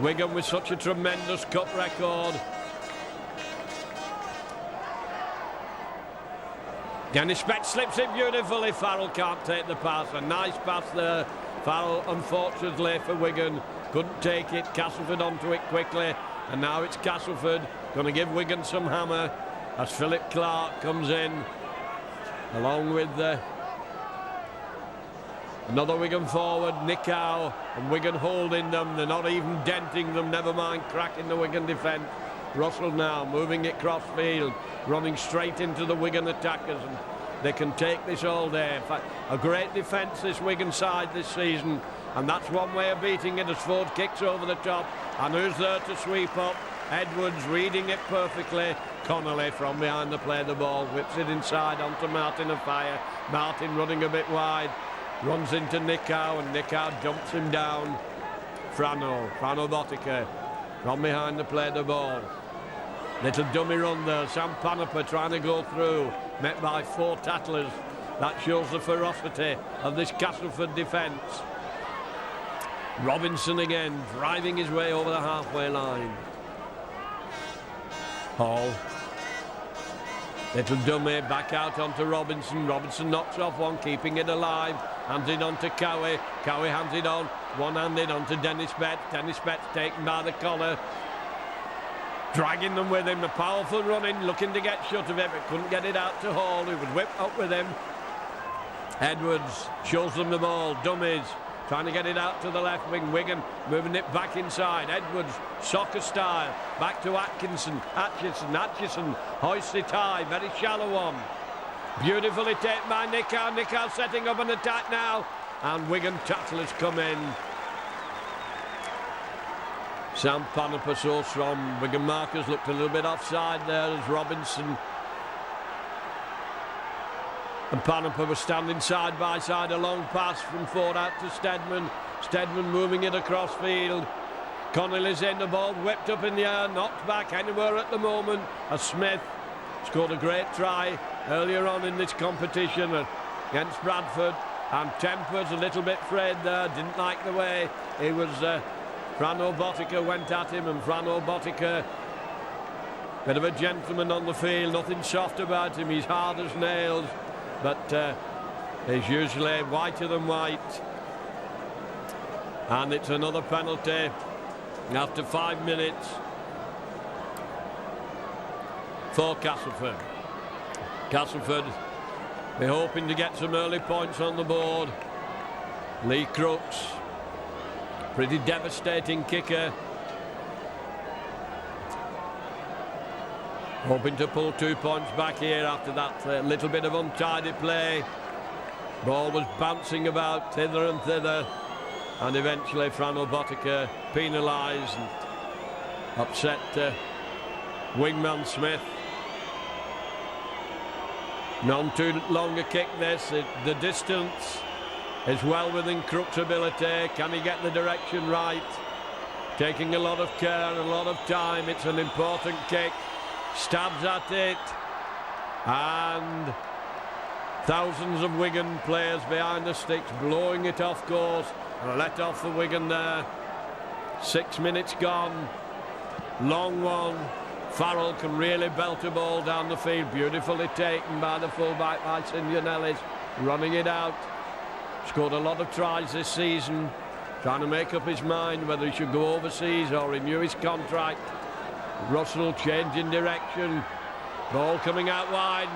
Wigan with such a tremendous cup record. Dennis Betts slips it beautifully. Farrell can't take the pass. A nice pass there. Farrell, unfortunately for Wigan, couldn't take it. Castleford onto it quickly, and now it's Castleford going to give Wigan some hammer as Philip Clark comes in along with another Wigan forward, Nick Howe, and Wigan holding them. They're not even denting them, never mind cracking the Wigan defence. Russell now moving it cross field, running straight into the Wigan attackers, and they can take this all day. In fact, a great defence this Wigan side this season, and that's one way of beating it as Ford kicks over the top. And who's there to sweep up? Edwards reading it perfectly. Connolly from behind the play the ball, whips it inside onto Martin of Fire. Martin running a bit wide, runs into Nickau, and Nickau dumps him down. Frano Botica from behind the play the ball. Little dummy run there. Sam Panaper trying to go through, met by 4 tattlers. That shows the ferocity of this Castleford defence. Robinson again, driving his way over the halfway line. Hall. Little dummy back out onto Robinson. Robinson knocks off one, keeping it alive. Hands it on to Cowie. Cowie hands it on, one-handed onto Dennis Betts. Dennis Betts taken by the collar, dragging them with him. The powerful running, looking to get shut of it, but couldn't get it out to Hall, who was whipped up with him. Edwards shows them the ball. Dummies trying to get it out to the left wing. Wigan moving it back inside. Edwards, soccer style, back to Atkinson. Atchison hoists it high, very shallow one. Beautifully taken by Nickau. Nickau setting up an attack now, and Wigan tattlers come in. Sam Panaper so strong. Wigan markers looked a little bit offside there as Robinson and Panaper were standing side by side. A long pass from Ford out to Steadman. Steadman moving it across field. Connolly's in, the ball whipped up in the air, knocked back anywhere at the moment. As Smith scored a great try earlier on in this competition against Bradford, and Temper's a little bit frayed there, didn't like the way he was. Frano Botica went at him, and Frano Botica, bit of a gentleman on the field, nothing soft about him, he's hard as nails, but he's usually whiter than white. And it's another penalty after 5 minutes for Castleford. Castleford be hoping to get some early points on the board. Lee Crooks, pretty devastating kicker, hoping to pull 2 points back here after that little bit of untidy play. Ball was bouncing about hither and thither, and eventually Frano Botica penalised and upset wingman Smith. None too long a kick this. The distance is well within Crook's ability. Can he get the direction right? Taking a lot of care and a lot of time. It's an important kick. Stabs at it. And thousands of Wigan players behind the sticks blowing it off course. And a let off for Wigan there. 6 minutes gone. Long one. Farrell can really belt a ball down the field. Beautifully taken by the fullback by Sinjanellis. Running it out. Scored a lot of tries this season. Trying to make up his mind whether he should go overseas or renew his contract. Russell changing direction. Ball coming out wide.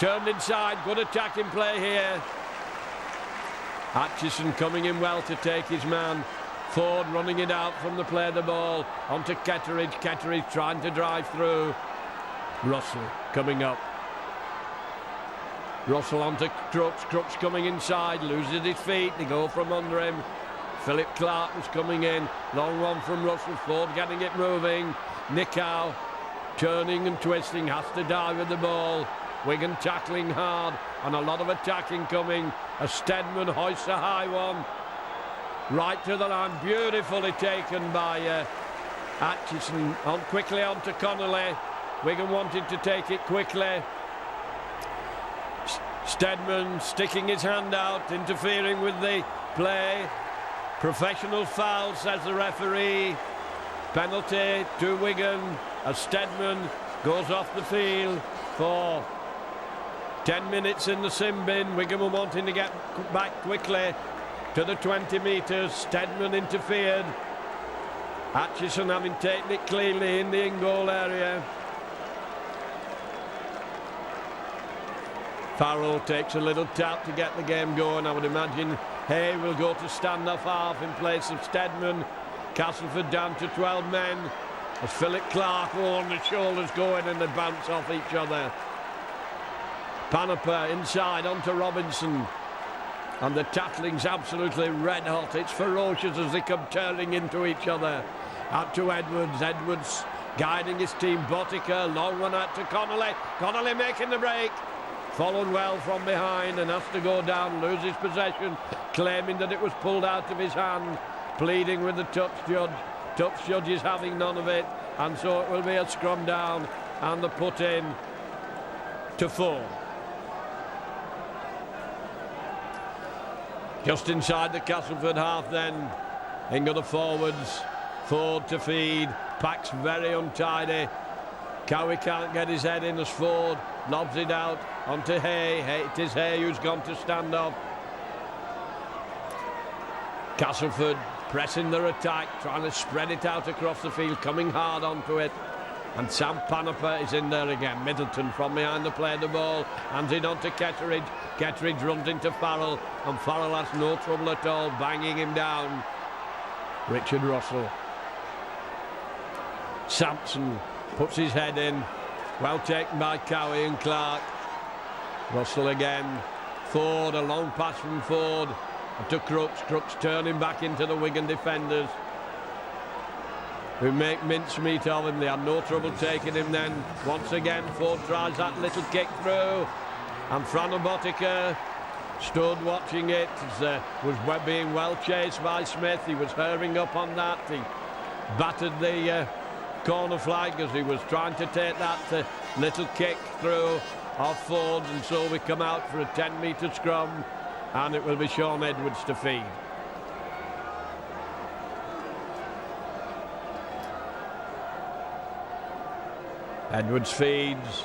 Turned inside. Good attacking play here. Atchison coming in well to take his man. Ford running it out from the play of the ball onto Ketteridge. Ketteridge trying to drive through. Russell coming up. Russell onto Crooks. Crooks coming inside, loses his feet. They go from under him. Philip Clark was coming in. Long one from Russell. Ford getting it moving. Nickau turning and twisting, has to dive with the ball. Wigan tackling hard, and a lot of attacking coming as Steadman hoists a high one. Right to the line, beautifully taken by Atchison. On quickly onto Connolly. Wigan wanted to take it quickly. Steadman sticking his hand out, interfering with the play. Professional foul, says the referee. Penalty to Wigan as Steadman goes off the field for 10 minutes in the sin bin. Wigan were wanting to get back quickly to the 20 metres. Steadman interfered. Atchison having taken it cleanly in the in-goal area. Farrell takes a little tap to get the game going. I would imagine Hay will go to stand-off half in place of Steadman. Castleford down to 12 men. as Philip Clark, and the shoulders going and they bounce off each other. Panaper inside onto Robinson. And the tackling's absolutely red hot. It's ferocious as they come tearing into each other. Out to Edwards. Edwards guiding his team. Botica, long one out to Connolly. Connolly making the break. Followed well from behind and has to go down, loses possession, claiming that it was pulled out of his hand, pleading with the touch judge. Touch judge is having none of it, and so it will be a scrum down and the put in to Ford. Just inside the Castleford half then, into the forwards, Ford to feed, Pack's very untidy. Cowie can't get his head in as Ford lobs it out onto Hay. It is Hay who's gone to stand off. Castleford pressing their attack, trying to spread it out across the field, coming hard onto it. And Sam Panaper is in there again. Middleton from behind the play the ball, hands it on to Ketteridge. Ketteridge runs into Farrell, and Farrell has no trouble at all, banging him down. Richard Russell. Sampson puts his head in. Well taken by Cowie and Clark. Russell again. Ford, a long pass from Ford to Crooks. Crooks turning back into the Wigan defenders, who make mincemeat of him. They had no trouble taking him then. Once again, Ford tries that little kick through. And Frano Botica stood watching it. Was being well chased by Smith. He was hurrying up on that. He battered the corner flag as he was trying to take that little kick through off Ford, and so we come out for a 10-metre scrum, and it will be Sean Edwards to feed. Edwards feeds,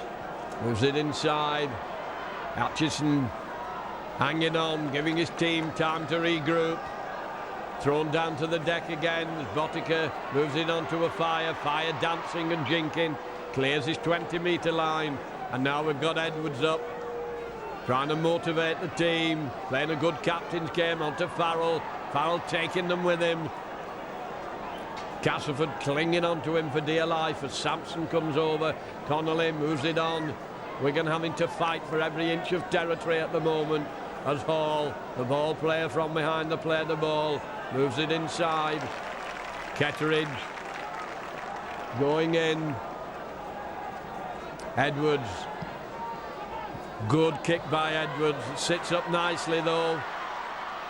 moves it inside. Atchison hanging on, giving his team time to regroup. Thrown down to the deck again as Botica moves it onto a Fire. Fire dancing and jinking, clears his 20-metre line, and now we've got Edwards up, trying to motivate the team, playing a good captain's game onto Farrell. Farrell taking them with him. Castleford clinging onto him for dear life as Sampson comes over. Connolly moves it on. Wigan having to fight for every inch of territory at the moment as Hall, the ball player from behind the play the ball, moves it inside. Ketteridge going in. Edwards, good kick by Edwards. It sits up nicely though.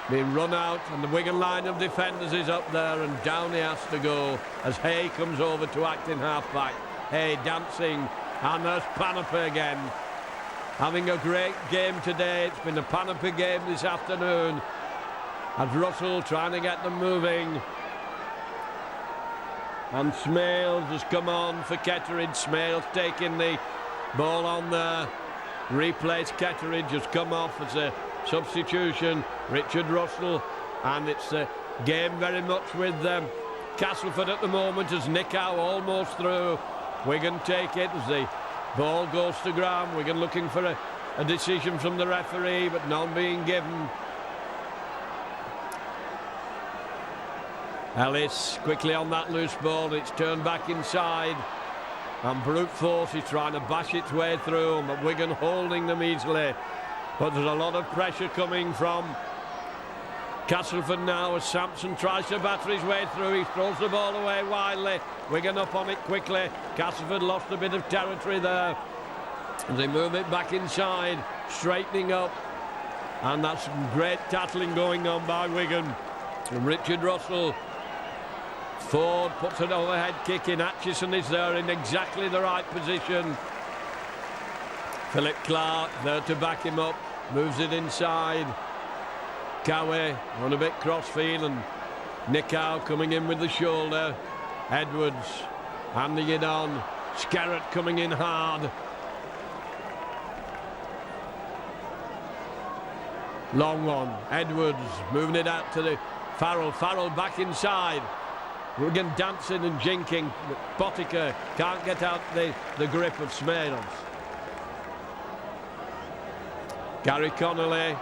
Being run out, and the Wigan line of defenders is up there, and down he has to go as Hay comes over to act in half-back. Hay dancing, and there's Panaper again. Having a great game today. It's been a Panaper game this afternoon. As Russell trying to get them moving. And Smales has come on for Ketteridge. Smales taking the ball on there. Replace Ketteridge has come off as a substitution. Richard Russell, and it's a game very much with them. Castleford at the moment as Nicow almost through. Wigan take it as the ball goes to Graham. Wigan looking for a decision from the referee, but none being given. Ellis quickly on that loose ball. It's turned back inside, and brute force is trying to bash its way through, but Wigan holding them easily. But there's a lot of pressure coming from Castleford now as Sampson tries to batter his way through. He throws the ball away wildly. Wigan up on it quickly. Castleford lost a bit of territory there as they move it back inside, straightening up, and that's some great tackling going on by Wigan. And Richard Russell. Ford puts an overhead kick in. Atchison is there in exactly the right position. Philip Clark there to back him up, moves it inside. Cowie on a bit crossfield, and Nicow coming in with the shoulder. Edwards handing it on. Skerrett coming in hard. Long one. Edwards moving it out to the Farrell. Farrell back inside. Wigan dancing and jinking. Botica can't get out the grip of Smales. Gary Connolly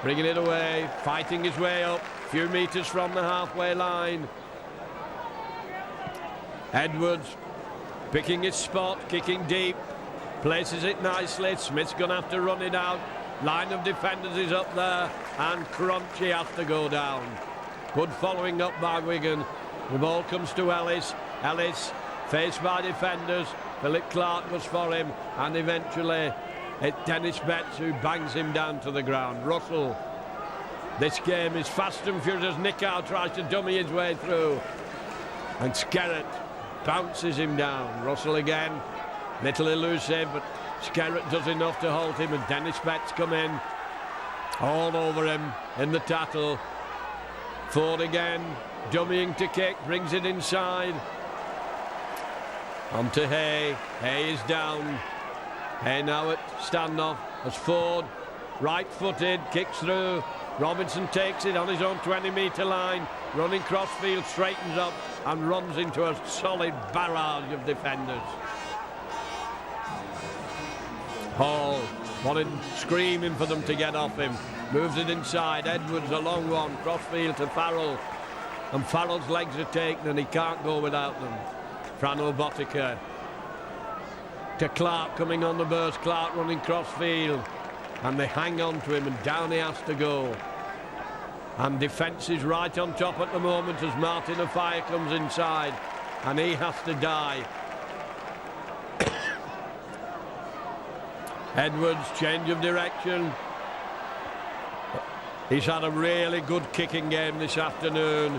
bringing it away, fighting his way up, a few metres from the halfway line. Edwards picking his spot, kicking deep, places it nicely. Smith's going to have to run it out. Line of defenders is up there, and Crunchy has to go down. Good following up by Wigan. The ball comes to Ellis. Ellis faced by defenders. Philip Clark was for him, and eventually it's Dennis Betts who bangs him down to the ground. Russell. This game is fast and furious. Nickow tries to dummy his way through, and Skerrett bounces him down. Russell again, little elusive, but Skerrett does enough to hold him, and Dennis Betts come in all over him in the tattle. Ford again, dummying to kick, brings it inside. On to Hay. Hay is down. Hay now at standoff as Ford, right-footed, kicks through. Robinson takes it on his own 20-metre line, running crossfield, straightens up and runs into a solid barrage of defenders. Hall wanted screaming for them to get off him. Moves it inside. Edwards a long one, crossfield to Farrell, and Farrell's legs are taken and he can't go without them. Frano Botica to Clark coming on the burst. Clark running crossfield, and they hang on to him, and down he has to go. And defence is right on top at the moment as Martin Afire comes inside, and he has to die. Edwards, change of direction. He's had a really good kicking game this afternoon.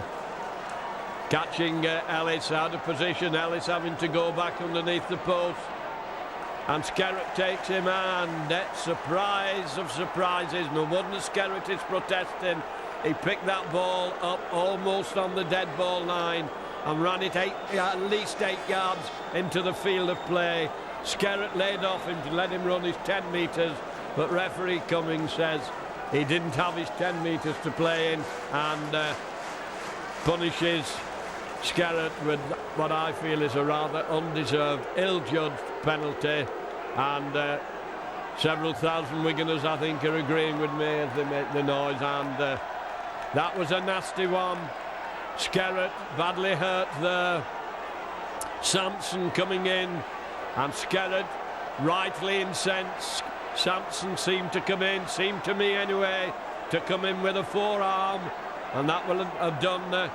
Catching Ellis out of position. Ellis having to go back underneath the post. And Skerrett takes him, and that's surprise of surprises. No wonder Skerrett is protesting. He picked that ball up almost on the dead ball line and ran it at least 8 yards into the field of play. Skerrett laid off him to let him run his 10 metres, but referee Cummings says he didn't have his 10 metres to play in, and punishes Skerrett with what I feel is a rather undeserved, ill-judged penalty. And several thousand Wiganers, I think, are agreeing with me as they make the noise, and that was a nasty one. Skerrett badly hurt there. Sampson coming in, and Skerrett rightly incensed. Sampson seemed to me anyway, to come in with a forearm, and that will have done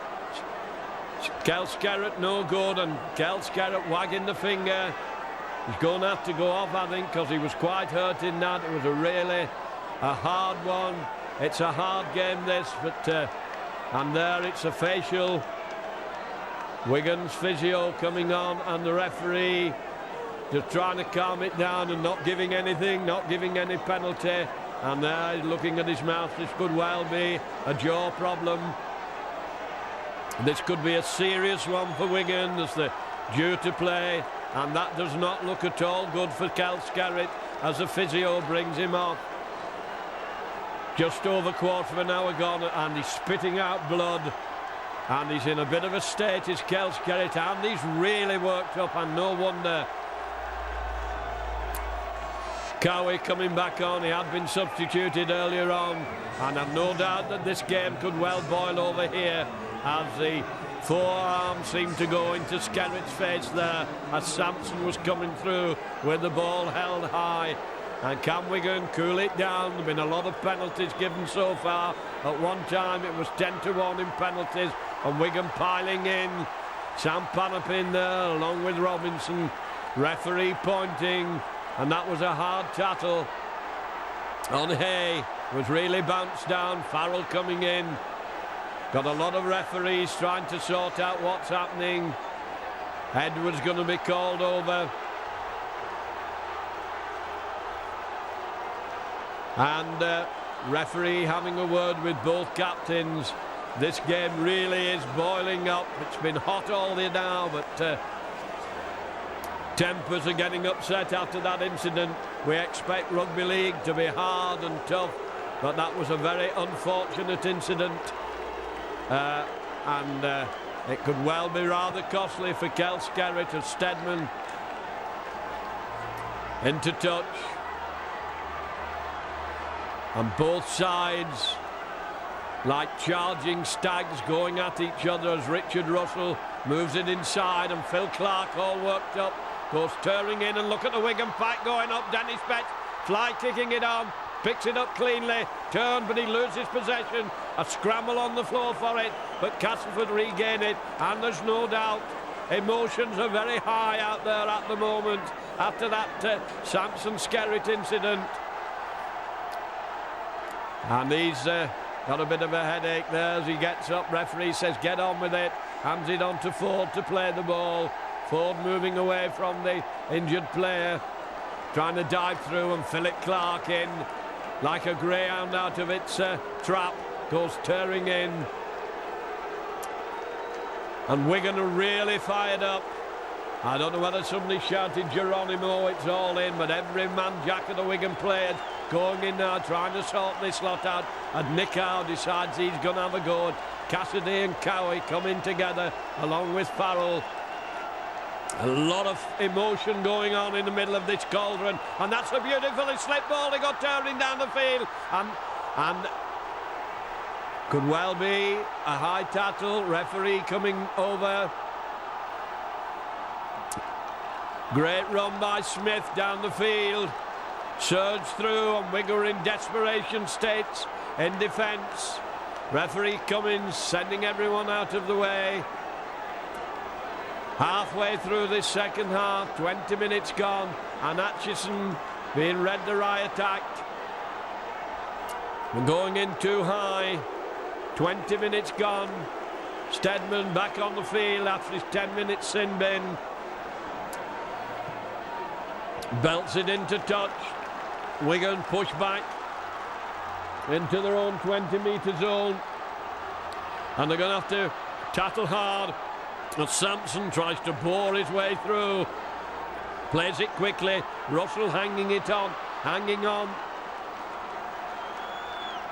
Kel Skerrett no good, and Kel Skerrett wagging the finger. He's going to have to go off, I think, because he was quite hurt in that. It was a hard one. It's a hard game, this, but and there it's a facial. Wigan's physio coming on, and the referee just trying to calm it down and not giving anything, not giving any penalty. And there he's looking at his mouth. This could well be a jaw problem. This could be a serious one for Wigan as they're due to play, and that does not look at all good for Kel Skerrett as the physio brings him off. Just over a quarter of an hour gone, and he's spitting out blood, and he's in a bit of a state, is Kel Skerrett, and he's really worked up, and no wonder. Cowie coming back on. He had been substituted earlier on, and I've no doubt that this game could well boil over here as the forearm seemed to go into Skerrett's face there as Sampson was coming through with the ball held high. And can Wigan cool it down? There have been a lot of penalties given so far. At one time it was 10-1 in penalties, and Wigan piling in. Sam Panopin there along with Robinson. Referee pointing, and that was a hard tattle on Hay. Was really bounced down. Farrell coming in. Got a lot of referees trying to sort out what's happening. Edwards going to be called over. And referee having a word with both captains. This game really is boiling up. It's been hot all day now, but tempers are getting upset after that incident. We expect rugby league to be hard and tough, but that was a very unfortunate incident. And it could well be rather costly for Kel Skerrett as Steadman into touch. And both sides like charging stags going at each other as Richard Russell moves it inside, and Phil Clark all worked up, goes tearing in, and look at the Wigan pack going up. Dennis Betts fly kicking it on, picks it up cleanly, turn, but he loses possession. A scramble on the floor for it, but Castleford regain it, and there's no doubt emotions are very high out there at the moment after that Samson Skerritt incident. And he's got a bit of a headache there as he gets up. Referee says get on with it, hands it on to Ford to play the ball. Ford moving away from the injured player, trying to dive through, and Philip Clark in like a greyhound out of its trap, goes tearing in. And Wigan are really fired up. I don't know whether somebody shouted Geronimo, it's all in, but every man jack of the Wigan players going in now, trying to sort this lot out. And Nick Howe decides he's going to have a go at Cassidy and Cowie coming together along with Farrell. A lot of emotion going on in the middle of this cauldron, and that's a beautifully slip ball. They got turning down the field, and could well be a high tackle. Referee coming over. Great run by Smith down the field. Surge through, and Wigan in desperation states in defence. Referee Cummins sending everyone out of the way. Halfway through this second half, 20 minutes gone, and Atchison being read the riot act. We're going in too high. 20 minutes gone. Stedman back on the field after his 10-minute sin bin. Belts it into touch. Wigan push back into their own 20-metre zone, and they're going to have to tackle hard. But Sampson tries to bore his way through, plays it quickly. Russell hanging on,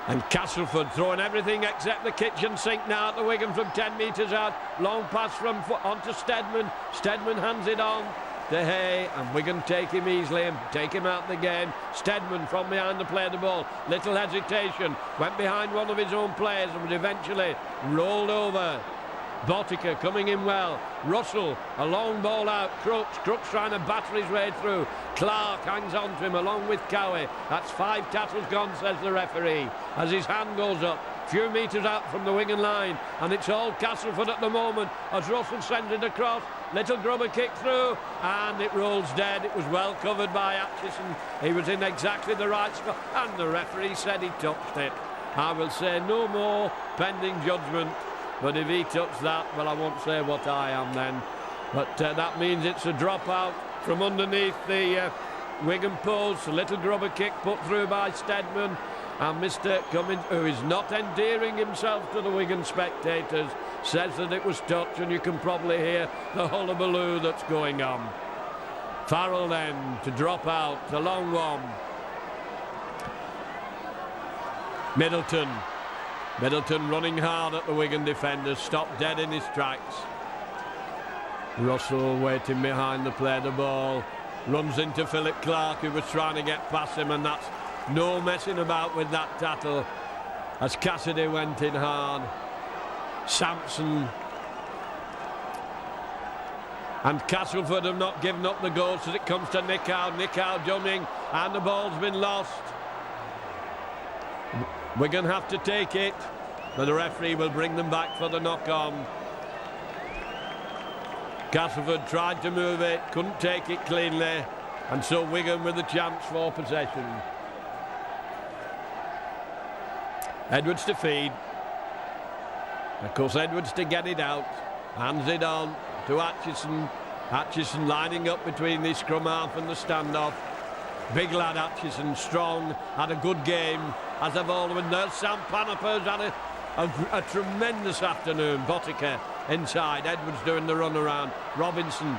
and Castleford throwing everything except the kitchen sink now at the Wigan from 10 metres out. Long pass onto Stedman. Stedman hands it on to Hay, and Wigan take him easily and take him out of the game. Stedman from behind to play the ball. Little hesitation, went behind one of his own players and was eventually rolled over. Botica coming in well. Russell, a long ball out. Crooks trying to batter his way through. Clark hangs on to him along with Cowie. That's 5 tackles gone, says the referee, as his hand goes up. Few metres out from the Wigan line, and it's all Castleford at the moment as Russell sends it across. Little grubber kick through, and it rolls dead. It was well covered by Atchison. He was in exactly the right spot, and the referee said he touched it. I will say no more pending judgment, but if he touched that, well, I won't say what I am then. But that means it's a drop out from underneath the Wigan post. A little grubber kick put through by Stedman. And Mr. Cummins, who is not endearing himself to the Wigan spectators, says that it was touch, and you can probably hear the hullabaloo that's going on. Farrell then to drop out, the long one. Middleton running hard at the Wigan defenders, stopped dead in his tracks. Russell waiting behind the play the ball, runs into Philip Clark, who was trying to get past him, and that's no messing about with that tackle as Cassidy went in hard. Sampson and Castleford have not given up the ghost as it comes to Nick Howe. Nick Howe jumping, and the ball's been lost. We're going to have to take it, but the referee will bring them back for the knock-on. Castleford tried to move it, couldn't take it cleanly, and so Wigan with the chance for possession. Edwards to feed. Of course, Edwards to get it out. Hands it on to Atchison. Atchison lining up between the scrum half and the standoff. Big lad Atchison, strong, had a good game, as have all of them. There's Sam Panapers, had a tremendous afternoon. Botica inside, Edwards doing the run around. Robinson.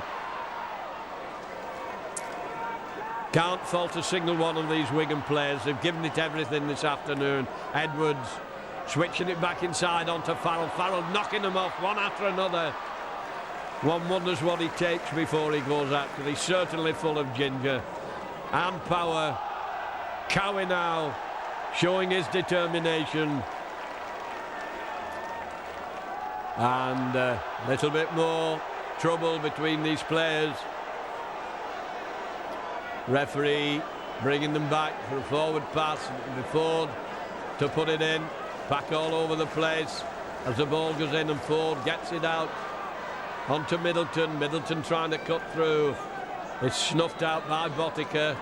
Can't fault a single one of these Wigan players. They've given it everything this afternoon. Edwards switching it back inside onto Farrell. Farrell knocking them off one after another. One wonders what he takes before he goes out, because he's certainly full of ginger and power. Cowie now showing his determination. And a little bit more trouble between these players. Referee bringing them back for a forward pass before to put it in. Back all over the place as the ball goes in and Ford gets it out onto Middleton. Middleton trying to cut through. It's snuffed out by Botica.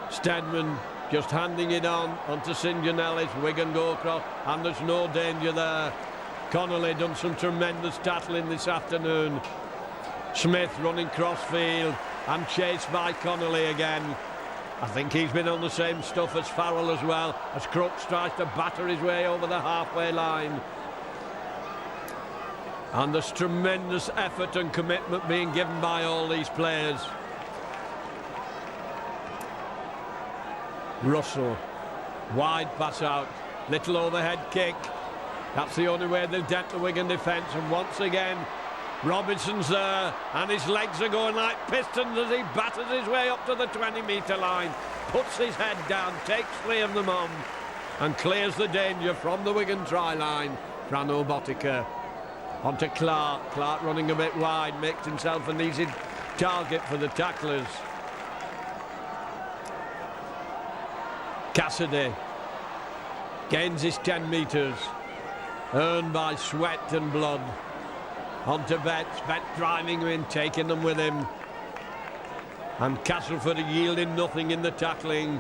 Stedman just handing it on onto St John Ellis. Wigan go across and there's no danger there. Connolly done some tremendous tackling this afternoon. Smith running crossfield and chased by Connolly again. I think he's been on the same stuff as Farrell as well, as Crooks tries to batter his way over the halfway line. And there's tremendous effort and commitment being given by all these players. Russell, wide pass out, little overhead kick. That's the only way they'll dent the Wigan defence. And once again, Robinson's there, and his legs are going like pistons as he batters his way up to the 20-metre line, puts his head down, takes 3 of them on, and clears the danger from the Wigan try line. Frano Botica onto Clark. Clark running a bit wide, makes himself an easy target for the tacklers. Cassidy gains his 10 metres, earned by sweat and blood. Onto Betts, Betts driving him in, taking them with him. And Castleford are yielding nothing in the tackling.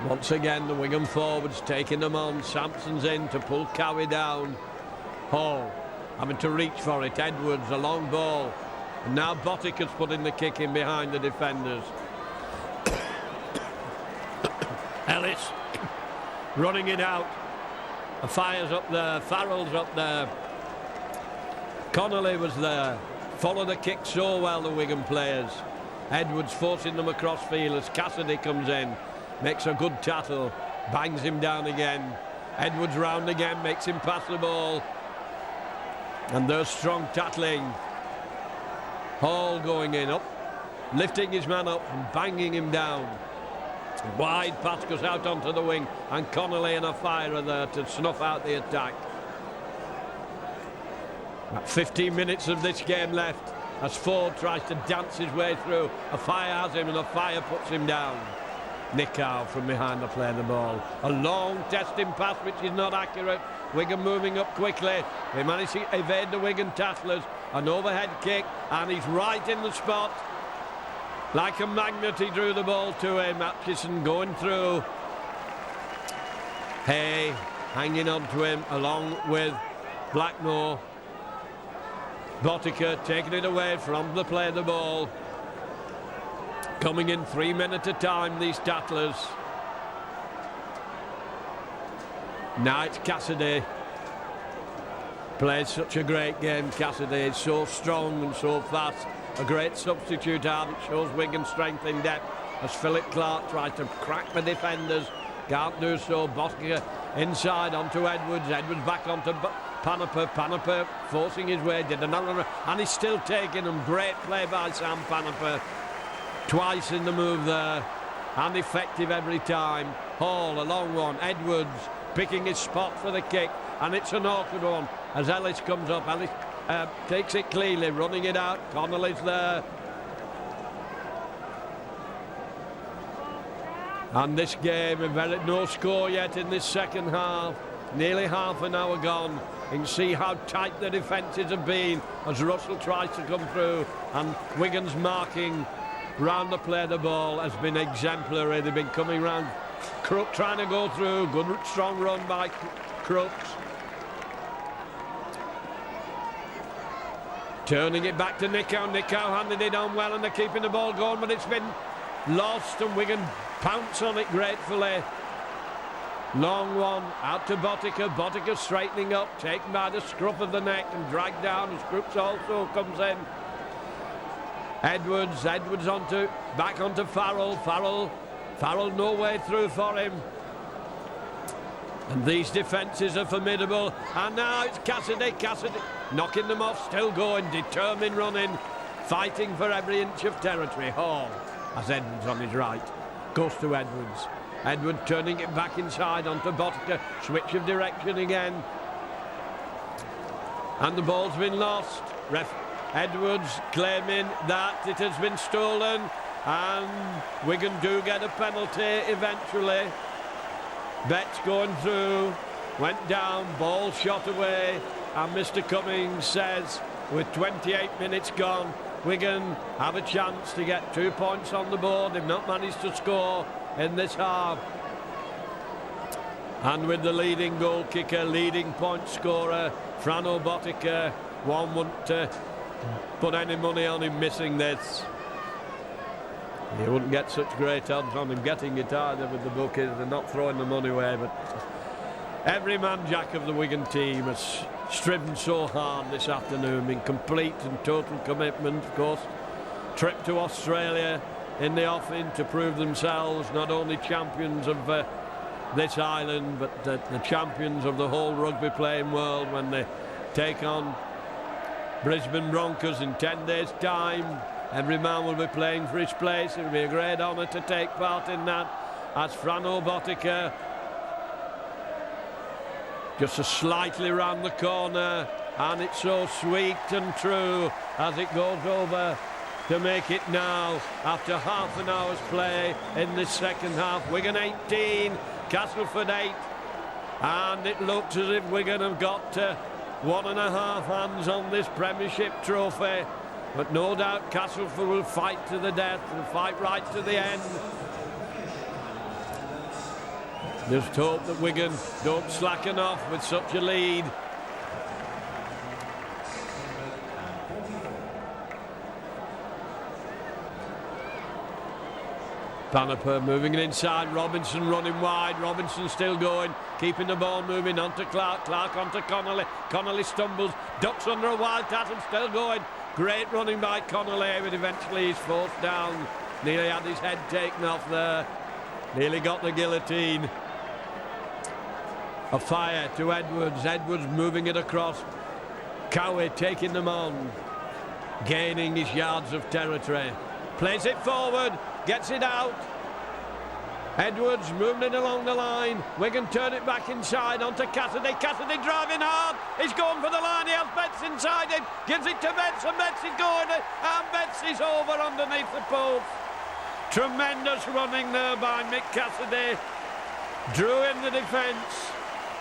Once again, the Wigan forwards taking them on. Sampson's in to pull Cowie down. Hall having to reach for it. Edwards, a long ball. And now Botica's putting the kick in behind the defenders. Ellis running it out. The fire's up there. Farrell's up there. Connolly was there. Follow the kick so well, the Wigan players. Edwards forcing them across field as Cassidy comes in. Makes a good tackle. Bangs him down again. Edwards round again. Makes him pass the ball. And there's strong tackling. Hall going in up. Lifting his man up and banging him down. Wide pass goes out onto the wing. And Connolly and a fire are there to snuff out the attack. About 15 minutes of this game left as Ford tries to dance his way through. A fire has him and a fire puts him down. Nicow from behind to play the ball. A long testing pass which is not accurate. Wigan moving up quickly. They manage to evade the Wigan tacklers. An overhead kick and he's right in the spot. Like a magnet he drew the ball to him. Atchison going through. Hay hanging on to him along with Blackmore. Botica taking it away from the play of the ball. Coming in 3 men at a time, these tattlers. Now it's Cassidy. Plays such a great game, Cassidy. Is so strong and so fast. A great substitute out. It shows Wigan's strength in depth as Philip Clark tries to crack the defenders. Can't do so. Botica inside onto Edwards. Edwards back onto Panaper. Panaper forcing his way, did another, and he's still taking them. Great play by Sam Panaper. Twice in the move there, and effective every time. Hall, a long one. Edwards picking his spot for the kick, and it's an awkward one as Ellis comes up. Ellis takes it cleanly, running it out. Connolly's there. And this game, no score yet in this second half. Nearly half an hour gone. You can see how tight the defences have been as Russell tries to come through, and Wigan's marking round the play of the ball has been exemplary. They've been coming round. Crook trying to go through. Good strong run by Crooks. Turning it back to Nicow. Nicow handed it on well and they're keeping the ball going, but it's been lost and Wigan pounce on it gratefully. Long one out to Botica. Botica straightening up, taken by the scruff of the neck and dragged down as Crooks also comes in. Edwards back onto Farrell. Farrell no way through for him. And these defences are formidable. And now it's Cassidy. Cassidy knocking them off, still going, determined running, fighting for every inch of territory. Hall has Edwards on his right. Goes to Edwards. Edwards turning it back inside onto Botica. Switch of direction again. And the ball's been lost. Edwards claiming that it has been stolen, and Wigan do get a penalty eventually. Betts going through, went down, ball shot away, and Mr. Cummings says with 28 minutes gone, Wigan have a chance to get 2 points on the board. They've not managed to score in this half. And with the leading goal kicker, leading point scorer, Frano Botica, one wouldn't put any money on him missing this. You wouldn't get such great odds on him getting it either with the bookies. They're not throwing the money away, but every man jack of the Wigan team has striven so hard this afternoon in complete and total commitment. Of course, trip to Australia in the offing to prove themselves not only champions of this island, but the champions of the whole rugby playing world when they take on Brisbane Broncos in 10 days' time. Every man will be playing for his place. It will be a great honour to take part in that, as Frano Botica just slightly round the corner, and it's so sweet and true as it goes over to make it now after half an hour's play in this second half. Wigan 18, Castleford 8, and it looks as if Wigan have got 1.5 hands on this premiership trophy, but no doubt Castleford will fight to the death and fight right to the end. Just hope that Wigan don't slacken off with such a lead. Panaper moving it inside, Robinson running wide, Robinson still going, keeping the ball moving onto Clark, Clark onto Connolly, Connolly stumbles, ducks under a wild tassel, still going, great running by Connolly, but eventually he's forced down, nearly had his head taken off there, nearly got the guillotine. A fire to Edwards, Edwards moving it across, Cowie taking them on, gaining his yards of territory, plays it forward, gets it out. Edwards moving it along the line. Wigan turn it back inside onto Cassidy. Cassidy driving hard. He's going for the line. He has Betts inside him. Gives it to Betts, and Betts is going. And Betts is over underneath the post. Tremendous running there by Mick Cassidy. Drew in the defence.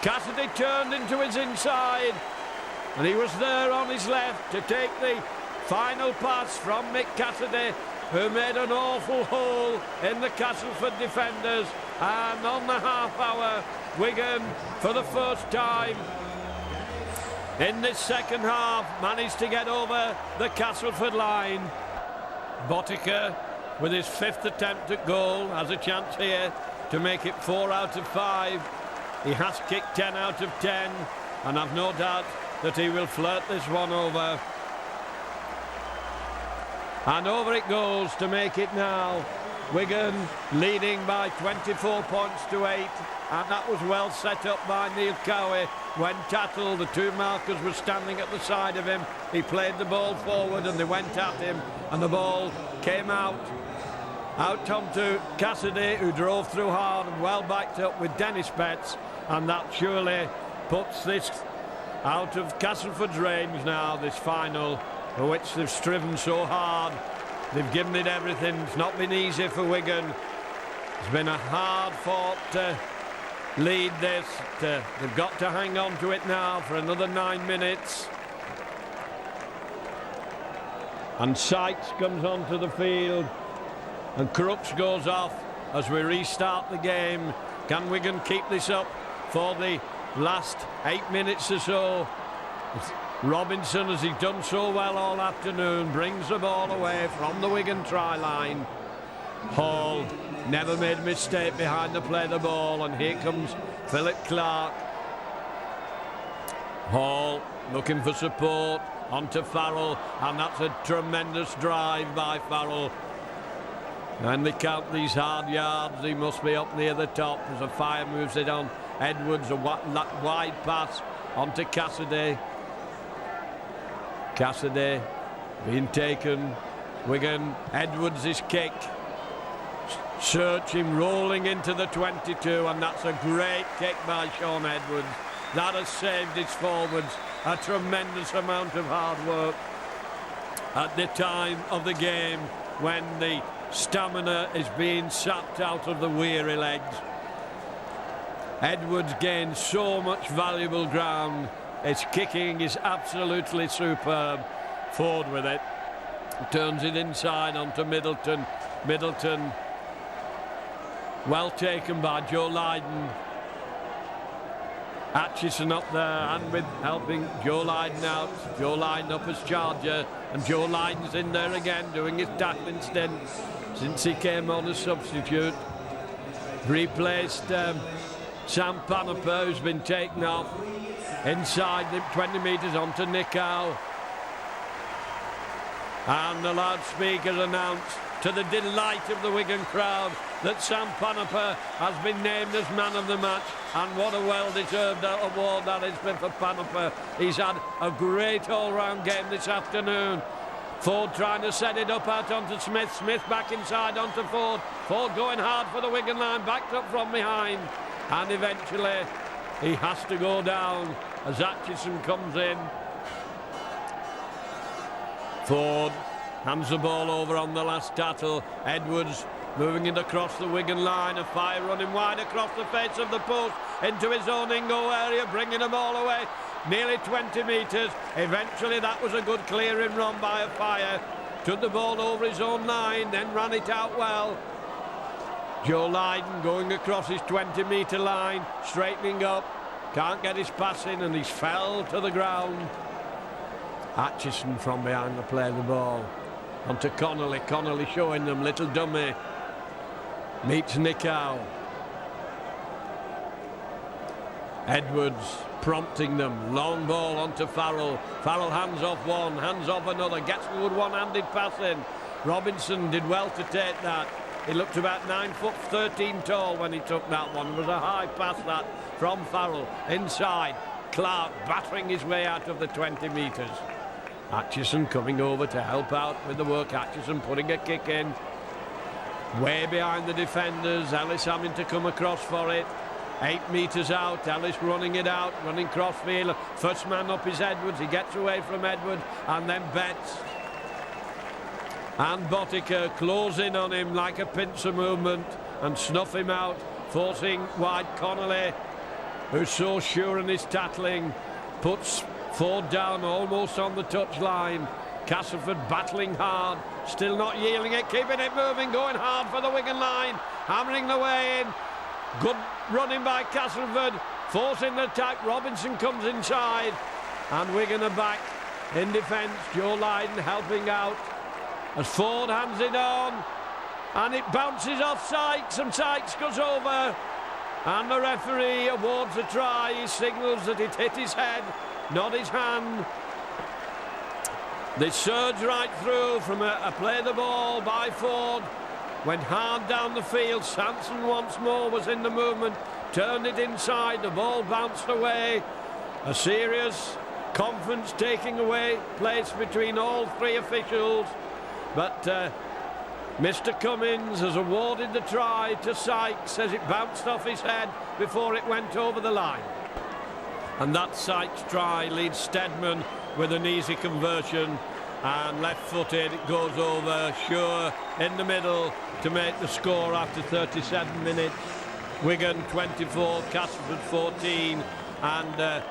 Cassidy turned into his inside. And he was there on his left to take the final pass from Mick Cassidy, who made an awful hole in the Castleford defenders. And on the half hour, Wigan, for the first time in this second half, managed to get over the Castleford line. Botica, with his 5th attempt at goal, has a chance here to make it 4 out of 5. He has kicked 10 out of 10, and I've no doubt that he will flirt this one over. And over it goes to make it now. Wigan leading by 24 points to 8. And that was well set up by Neil Cowie. When Tattle, the two markers, were standing at the side of him, he played the ball forward and they went at him. And the ball came out onto Cassidy, who drove through hard and well backed up with Dennis Betts. And that surely puts this out of Castleford's range now, this final, for which they've striven so hard. They've given it everything. It's not been easy for Wigan. It's been a hard-fought lead, this. They've got to hang on to it now for another 9 minutes. And Sykes comes onto the field, and Crooks goes off as we restart the game. Can Wigan keep this up for the last 8 minutes or so? Robinson, as he's done so well all afternoon, brings the ball away from the Wigan try line. Hall never made a mistake behind the play of the ball, and here comes Philip Clark. Hall looking for support onto Farrell, and that's a tremendous drive by Farrell. And they count these hard yards, he must be up near the top as a fire moves it on. Edwards, a wide pass onto Cassidy. Cassidy being taken. Wigan, Edwards' kick. Searching, rolling into the 22, and that's a great kick by Sean Edwards. That has saved his forwards a tremendous amount of hard work at the time of the game when the stamina is being sapped out of the weary legs. Edwards gained so much valuable ground. His kicking is absolutely superb. Ford with it. Turns it inside onto Middleton. Middleton, well taken by Joe Lydon. Atchison up there and with helping Joe Lydon out. Joe Lydon up as charger, and Joe Lydon's in there again doing his tackling stint since he came on as substitute. Replaced Sam Panaper, who's been taken off. Inside the 20 metres onto Nicow. And the loudspeakers announced, to the delight of the Wigan crowd, that Sam Panaper has been named as man of the match. And what a well-deserved award that has been for Panaper. He's had a great all-round game this afternoon. Ford trying to set it up out onto Smith. Smith back inside onto Ford. Ford going hard for the Wigan line, backed up from behind. And eventually he has to go down as Atchison comes in. Ford hands the ball over on the last tattle. Edwards moving it across the Wigan line. A fire running wide across the face of the post into his own Ingo area, bringing the ball away. Nearly 20 metres. Eventually that was a good clearing run by a fire. Took the ball over his own line, then ran it out well. Joe Lydon going across his 20-metre line, straightening up. Can't get his pass in, and he's fell to the ground. Atchison from behind to play the ball. Onto Connolly. Connolly showing them little dummy. Meets Nicow. Edwards prompting them. Long ball onto Farrell. Farrell hands off one, hands off another. Gets a good one-handed pass in. Robinson did well to take that. He looked about 9'13" tall when he took that one. It was a high pass that from Farrell. Inside. Clark battering his way out of the 20 metres. Atchison coming over to help out with the work. Atchison putting a kick in. Way behind the defenders. Ellis having to come across for it. 8 metres out. Ellis running it out. Running crossfield. First man up is Edwards. He gets away from Edwards. And then Betts. And Botica close in on him like a pincer movement and snuff him out. Forcing wide Connolly, who's so sure in his tackling. Puts Ford down almost on the touchline. Castleford battling hard, still not yielding it, keeping it moving, going hard for the Wigan line, hammering the way in. Good running by Castleford, forcing the attack. Robinson comes inside, and Wigan are back in defence. Joe Lydon helping out as Ford hands it on, and it bounces off Sykes, and Sykes goes over, and the referee awards a try. He signals that it hit his head, not his hand. They surge right through from a play the ball by Ford. Went hard down the field. Sanson once more was in the movement. Turned it inside. The ball bounced away. A serious conference taking away place between all three officials. But Mr. Cummins has awarded the try to Sykes as it bounced off his head before it went over the line. And that Sykes try leads Steadman with an easy conversion, and left-footed, it goes over, Sure in the middle to make the score after 37 minutes. Wigan 24, Castleford 14, and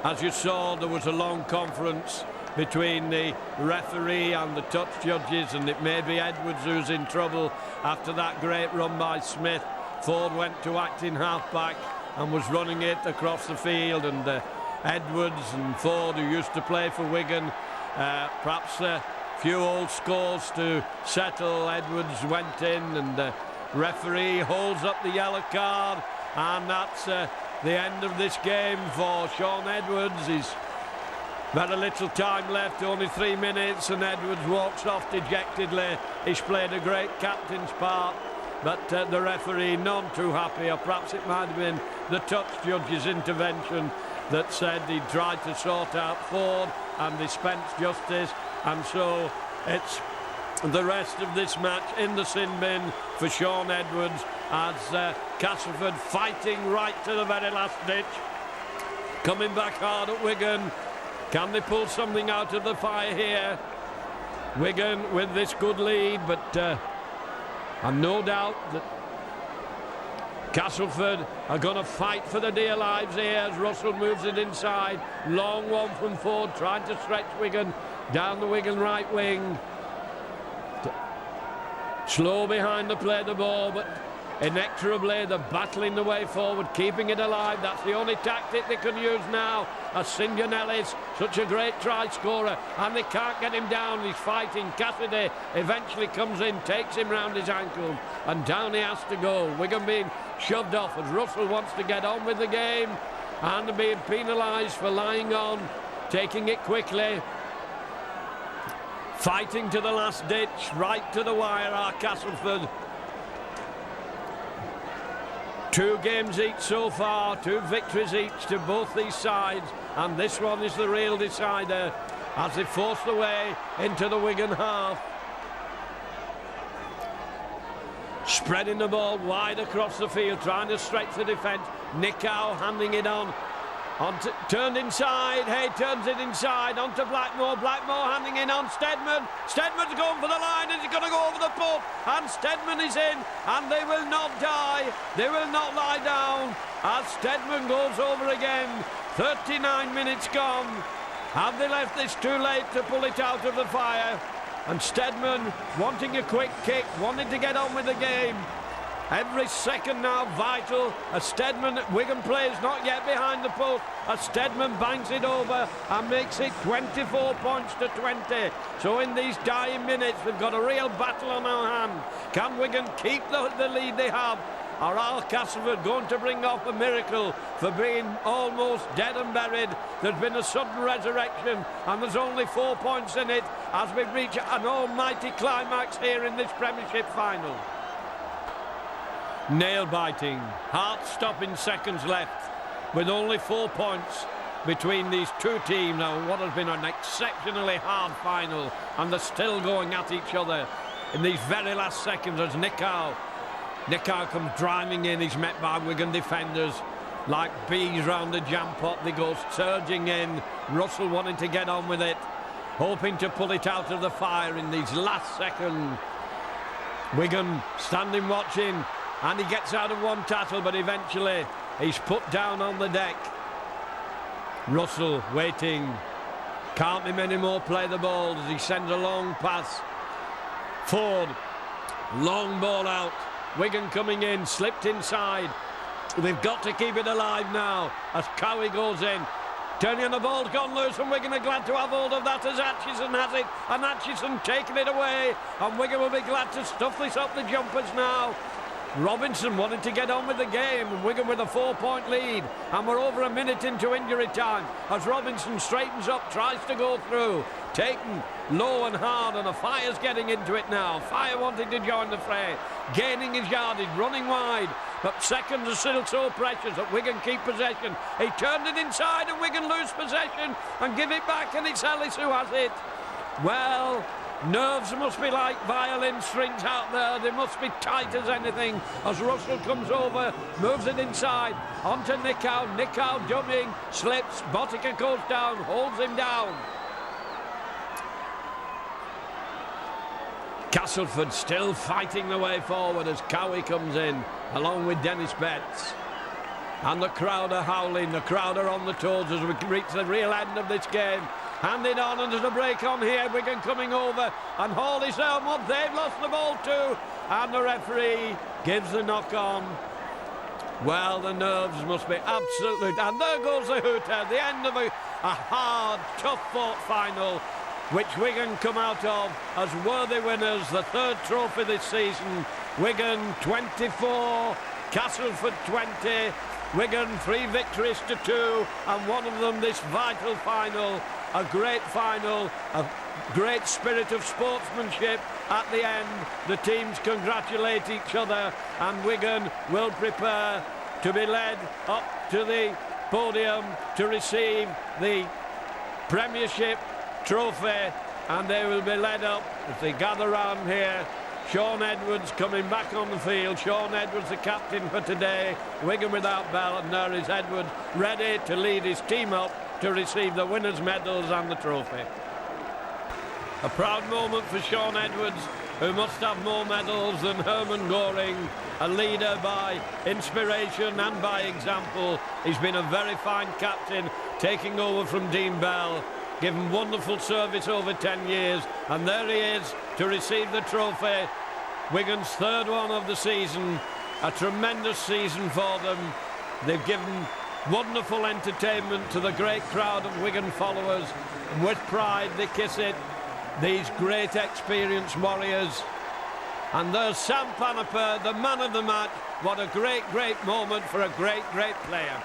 as you saw, there was a long conference between the referee and the touch judges, and it may be Edwards who's in trouble after that great run by Smith. Ford went to acting half-back and was running it across the field, and Edwards and Ford, who used to play for Wigan, perhaps a few old scores to settle. Edwards went in, and the referee holds up the yellow card, and that's the end of this game for Sean Edwards. He's very little time left, only 3 minutes, and Edwards walks off dejectedly. He's played a great captain's part, but the referee none too happy, or perhaps it might have been the touch judge's intervention that said he tried to sort out Ford and dispense justice, and so it's the rest of this match in the sin bin for Sean Edwards as Castleford fighting right to the very last ditch. coming back hard at Wigan. Can they pull something out of the fire here? Wigan with this good lead, but and no doubt that Castleford are going to fight for their dear lives here as Russell moves it inside. Long one from Ford, trying to stretch Wigan down the Wigan right wing. Slow behind to play the ball, but inexorably they're battling the way forward, keeping it alive. That's the only tactic they can use now, as St. Ellis, such a great try scorer, and they can't get him down. He's fighting. Cassidy eventually comes in, takes him round his ankle, and down he has to go. Wigan being shoved off as Russell wants to get on with the game, and being penalised for lying on, taking it quickly. Fighting to the last ditch, right to the wire are Castleford. 2 games each so far, 2 victories each to both these sides, and this one is the real decider as they force their way into the Wigan half. Spreading the ball wide across the field, trying to stretch the defence. Nicow handing it on. Turned inside, Hay turns it inside, onto Blackmore. Blackmore handing in on Steadman. Steadman's going for the line, and he's going to go over the post, and Steadman is in, and they will not die, they will not lie down, as Steadman goes over again. 39 minutes gone. Have they left this too late to pull it out of the fire? And Steadman wanting a quick kick, wanting to get on with the game. Every second now vital as Steadman, Wigan plays not yet behind the post, as Steadman bangs it over and makes it 24 points to 20. So in these dying minutes we've got a real battle on our hand. Can Wigan keep the lead they have? Or are Castleford going to bring off a miracle for being almost dead and buried? There's been a sudden resurrection, and there's only 4 points in it as we reach an almighty climax here in this Premiership final. Nail-biting, heart-stopping seconds left with only 4 points between these two teams. Now, what has been an exceptionally hard final, and they're still going at each other in these very last seconds as Nicow comes driving in. He's met by Wigan defenders like bees round a jam pot. They go surging in. Russell wanting to get on with it, hoping to pull it out of the fire in these last seconds. Wigan standing watching, and he gets out of one tackle, but eventually he's put down on the deck. Russell waiting. Can't be many more play the ball as he sends a long pass. Ford, long ball out. Wigan coming in, slipped inside. They've got to keep it alive now as Cowie goes in. Turning, the ball's gone loose, and Wigan are glad to have hold of that as Atchison has it, and Atchison taking it away, and Wigan will be glad to stuff this up the jumpers now. Robinson wanted to get on with the game, and Wigan with a 4-point lead, and we're over a minute into injury time as Robinson straightens up, tries to go through, taken low and hard, and the Fire's getting into it now. Fire wanting to join the fray, gaining his yardage, running wide, but seconds are still so precious that Wigan keep possession. He turned it inside and Wigan lose possession and give it back, and it's Ellis who has it. Well, nerves must be like violin strings out there. They must be tight as anything as Russell comes over, moves it inside onto Nicow. Nicow dummying, slips, Botica goes down, holds him down. Castleford still fighting the way forward as Cowie comes in along with Dennis Betts. And the crowd are howling, the crowd are on the toes as we reach the real end of this game. Handed on, and there's a break on here. Wigan coming over, and Hall is down one. They've lost the ball too, and the referee gives the knock on. Well, the nerves must be absolute, and there goes the hooter, the end of a hard, tough-fought final, which Wigan come out of as worthy winners. The third trophy this season. Wigan 24, Castleford 20. Wigan 3 victories to 2, and one of them this vital final. A great final, a great spirit of sportsmanship at the end. The teams congratulate each other, and Wigan will prepare to be led up to the podium to receive the Premiership trophy, and they will be led up as they gather round here, Sean Edwards coming back on the field. Sean Edwards, the captain for today. Wigan without Bell, and there is Edwards ready to lead his team up to receive the winners' medals and the trophy. A proud moment for Sean Edwards, who must have more medals than Herman Goring, a leader by inspiration and by example. He's been a very fine captain, taking over from Dean Bell, given wonderful service over 10 years, and there he is to receive the trophy. Wigan's third one of the season, a tremendous season for them. They've given wonderful entertainment to the great crowd of Wigan followers, and with pride they kiss it, these great experienced warriors. And there's Sam Panaper, the man of the match. What a great moment for a great player.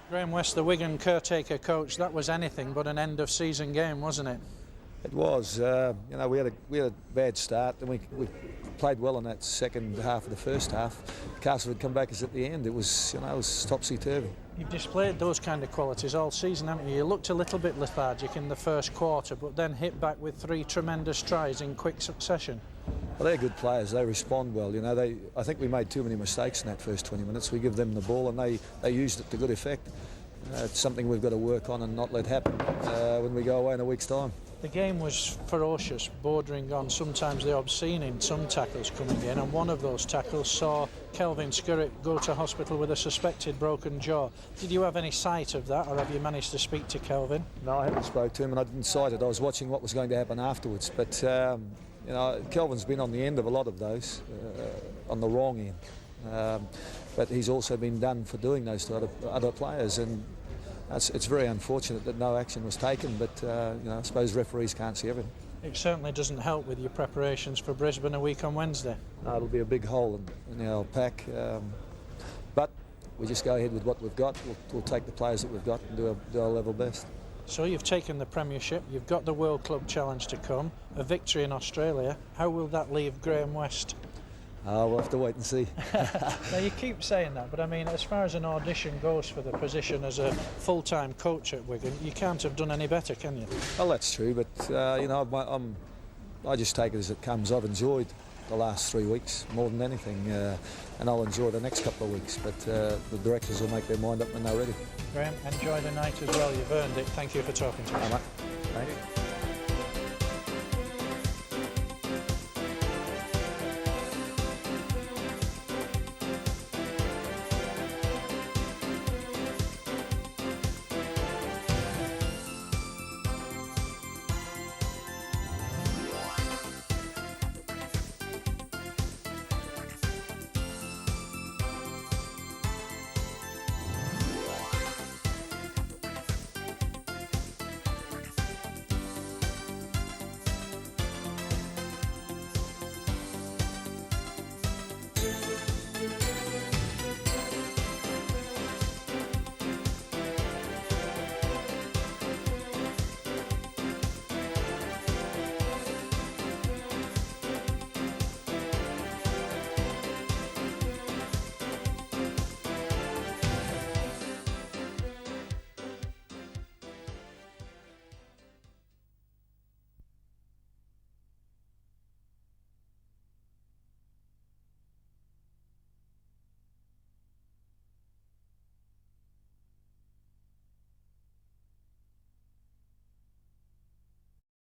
Graham West, the Wigan caretaker coach, that was anything but an end-of-season game, wasn't it? It was. You know, we had a bad start, and we played well in that second half of the first half. Castleford come back us at the end. It was, you know, it was topsy-turvy. You've displayed those kind of qualities all season, haven't you? You looked a little bit lethargic in the first quarter, but then hit back with 3 tremendous tries in quick succession. Well, they're good players. They respond well. You know, I think we made too many mistakes in that first 20 minutes. We give them the ball, and they used it to good effect. It's something we've got to work on and not let happen when we go away in a week's time. The game was ferocious, bordering on sometimes the obscene in some tackles coming in, and one of those tackles saw Kelvin Skurrit go to hospital with a suspected broken jaw. Did you have any sight of that, or have you managed to speak to Kelvin? No, I haven't spoke to him, and I didn't sight it. I was watching what was going to happen afterwards. But you know, Kelvin's been on the end of a lot of those, on the wrong end. But he's also been done for doing those to other players, and it's very unfortunate that no action was taken. But you know, I suppose referees can't see everything. It certainly doesn't help with your preparations for Brisbane a week on Wednesday. No, it'll be a big hole in our pack. But we just go ahead with what we've got. We'll take the players that we've got and do our level best. So you've taken the Premiership, you've got the World Club Challenge to come, a victory in Australia. How will that leave Graham West? We'll have to wait and see. Now, you keep saying that, but I mean, as far as an audition goes for the position as a full-time coach at Wigan, you can't have done any better, can you? Well, that's true, but you know, I just take it as it comes. I've enjoyed the last 3 weeks more than anything, and I'll enjoy the next couple of weeks, but the directors will make their mind up when they're ready. Graham, enjoy the night as well. You've earned it. Thank you for talking to us. All right, mate. Thank you.